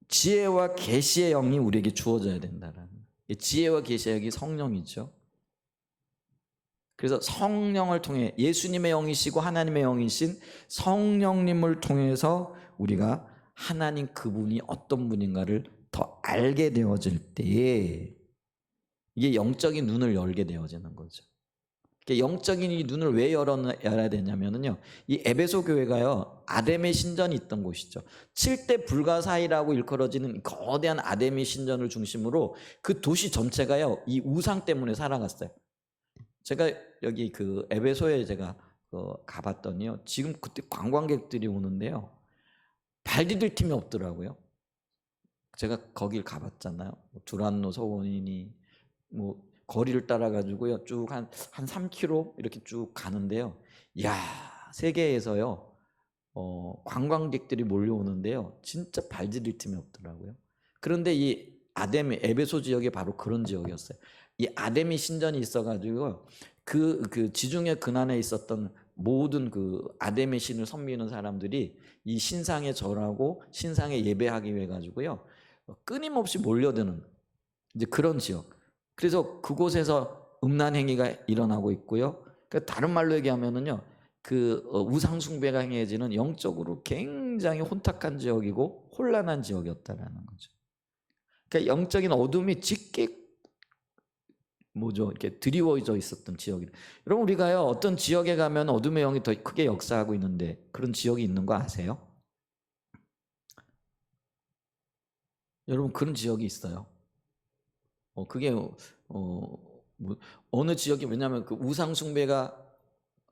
지혜와 계시의 영이 우리에게 주어져야 된다라는. 지혜와 계시의 영이 성령이죠. 그래서 성령을 통해, 예수님의 영이시고 하나님의 영이신 성령님을 통해서 우리가 하나님 그분이 어떤 분인가를 더 알게 되어질 때에 이게 영적인 눈을 열게 되어지는 거죠. 영적인 이 눈을 왜 열어야 되냐면요, 이 에베소 교회가요, 아담의 신전이 있던 곳이죠. 7대 불가사의라고 일컬어지는 거대한 아담의 신전을 중심으로 그 도시 전체가요, 이 우상 때문에 살아갔어요. 제가 여기 에베소에 제가 가봤더니요, 지금 그때 관광객들이 오는데요, 발 디딜 틈이 없더라고요. 제가 거길 가봤잖아요. 두란노 서원이니 거리를 따라 가지고요, 쭉 한 3km 이렇게 쭉 가는데요, 야, 세계에서요 관광객들이 몰려오는데요, 진짜 발 디딜 틈이 없더라고요. 그런데 이 아담의 에베소 지역이 바로 그런 지역이었어요. 이 아담의 신전이 있어가지고 그 지중해 근안에 있었던 모든 아담의 신을 섬기는 사람들이 이 신상에 절하고 신상에 예배하기 위해 가지고요, 끊임없이 몰려드는 이제 그런 지역. 그래서 그곳에서 음란 행위가 일어나고 있고요. 그러니까 다른 말로 얘기하면은요, 우상 숭배가 행해지는 영적으로 굉장히 혼탁한 지역이고 혼란한 지역이었다라는 거죠. 그러니까 영적인 어둠이 짙게 이렇게 드리워져 있었던 지역이. 여러분, 우리가요, 어떤 지역에 가면 어둠의 영이 더 크게 역사하고 있는데 그런 지역이 있는 거 아세요? 여러분, 그런 지역이 있어요. 그게 어느 지역이, 왜냐하면 그 우상 숭배가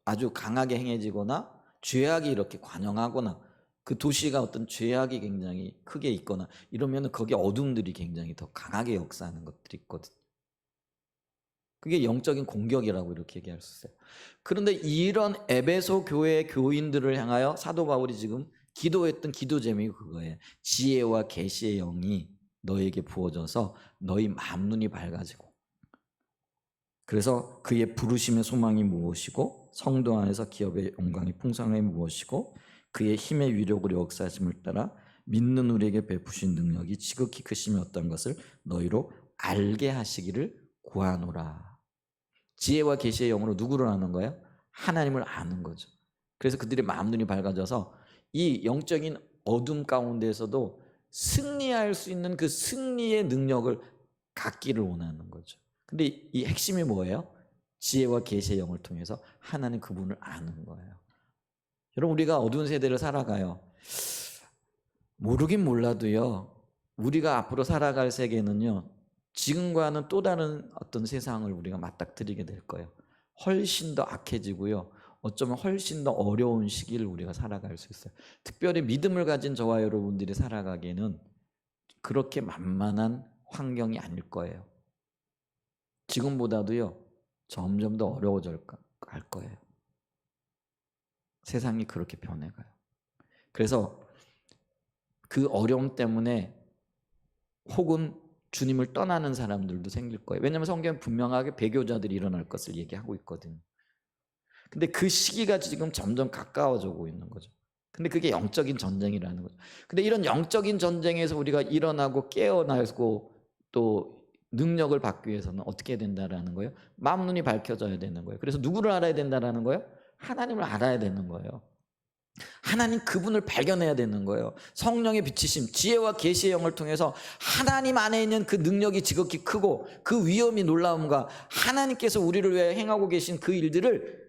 아주 강하게 행해지거나 죄악이 이렇게 관영하거나 그 도시가 어떤 죄악이 굉장히 크게 있거나 이러면 거기에 어둠들이 굉장히 더 강하게 역사하는 것들이 있거든요. 그게 영적인 공격이라고 이렇게 얘기할 수 있어요. 그런데 이런 에베소 교회의 교인들을 향하여 사도 바울이 지금 기도했던 기도 제목이 그거예요. 지혜와 계시의 영이 너에게 부어져서 너희 마음 눈이 밝아지고 그래서 그의 부르심의 소망이 무엇이고 성도 안에서 기업의 영광이 풍성함이 무엇이고 그의 힘의 위력으로 역사하심을 따라 믿는 우리에게 베푸신 능력이 지극히 크심이 어떤 것을 너희로 알게 하시기를 구하노라. 지혜와 계시의 영으로 누구를 아는 거예요? 하나님을 아는 거죠. 그래서 그들의 마음 눈이 밝아져서 이 영적인 어둠 가운데에서도 승리할 수 있는 그 승리의 능력을 갖기를 원하는 거죠. 근데 이 핵심이 뭐예요? 지혜와 계시의 영을 통해서 하나님 그분을 아는 거예요. 여러분, 우리가 어두운 세대를 살아가요. 모르긴 몰라도요, 우리가 앞으로 살아갈 세계는요, 지금과는 또 다른 어떤 세상을 우리가 맞닥뜨리게 될 거예요. 훨씬 더 악해지고요, 어쩌면 훨씬 더 어려운 시기를 우리가 살아갈 수 있어요. 특별히 믿음을 가진 저와 여러분들이 살아가기에는 그렇게 만만한 환경이 아닐 거예요. 지금보다도요, 점점 더 어려워질 거예요. 세상이 그렇게 변해가요. 그래서 그 어려움 때문에 혹은 주님을 떠나는 사람들도 생길 거예요. 왜냐하면 성경은 분명하게 배교자들이 일어날 것을 얘기하고 있거든요. 근데 그 시기가 지금 점점 가까워지고 있는 거죠. 근데 그게 영적인 전쟁이라는 거죠. 근데 이런 영적인 전쟁에서 우리가 일어나고 깨어나고 또 능력을 받기 위해서는 어떻게 된다라는 거예요? 마음 눈이 밝혀져야 되는 거예요. 그래서 누구를 알아야 된다라는 거예요? 하나님을 알아야 되는 거예요. 하나님 그분을 발견해야 되는 거예요. 성령의 비치심, 지혜와 계시의 영을 통해서 하나님 안에 있는 그 능력이 지극히 크고 그 위엄이 놀라움과 하나님께서 우리를 위해 행하고 계신 그 일들을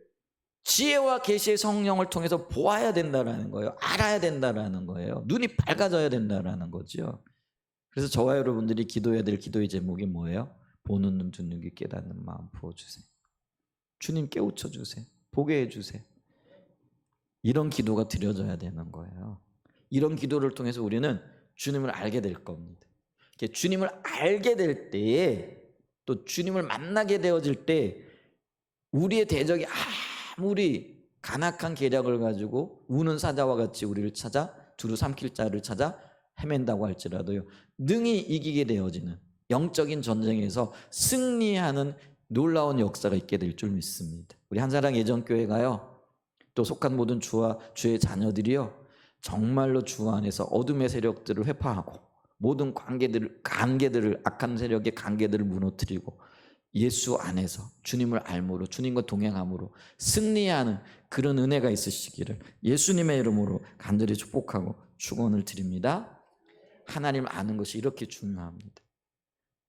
지혜와 계시의 성령을 통해서 보아야 된다라는 거예요. 알아야 된다라는 거예요. 눈이 밝아져야 된다라는 거죠. 그래서 저와 여러분들이 기도해야 될 기도의 제목이 뭐예요? 보는 눈, 듣는 귀, 깨닫는 마음 부어주세요. 주님 깨우쳐 주세요. 보게 해주세요. 이런 기도가 드려져야 되는 거예요. 이런 기도를 통해서 우리는 주님을 알게 될 겁니다. 주님을 알게 될 때에 또 주님을 만나게 되어질 때 우리의 대적이 아무리 간악한 계략을 가지고 우는 사자와 같이 우리를 찾아 두루 삼킬 자를 찾아 헤맨다고 할지라도요, 능히 이기게 되어지는 영적인 전쟁에서 승리하는 놀라운 역사가 있게 될 줄 믿습니다. 우리 한사랑 예전교회가요, 또 속한 모든 주와 주의 자녀들이요, 정말로 주 안에서 어둠의 세력들을 회파하고 모든 관계들을 악한 세력의 관계들을 무너뜨리고 예수 안에서 주님을 알므로 주님과 동행함으로 승리하는 그런 은혜가 있으시기를 예수님의 이름으로 간절히 축복하고 축원을 드립니다. 하나님을 아는 것이 이렇게 중요합니다.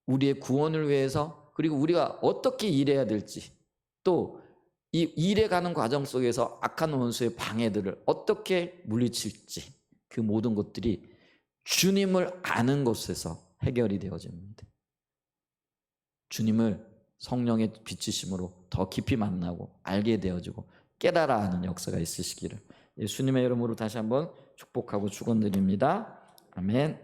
우리의 구원을 위해서, 그리고 우리가 어떻게 일해야 될지, 또 이 일해가는 과정 속에서 악한 원수의 방해들을 어떻게 물리칠지, 그 모든 것들이 주님을 아는 것에서 해결이 되어집니다. 주님을 성령의 비치심으로 더 깊이 만나고 알게 되어지고 깨달아 아는 역사가 있으시기를 예수님의 이름으로 다시 한번 축복하고 축원드립니다. 아멘.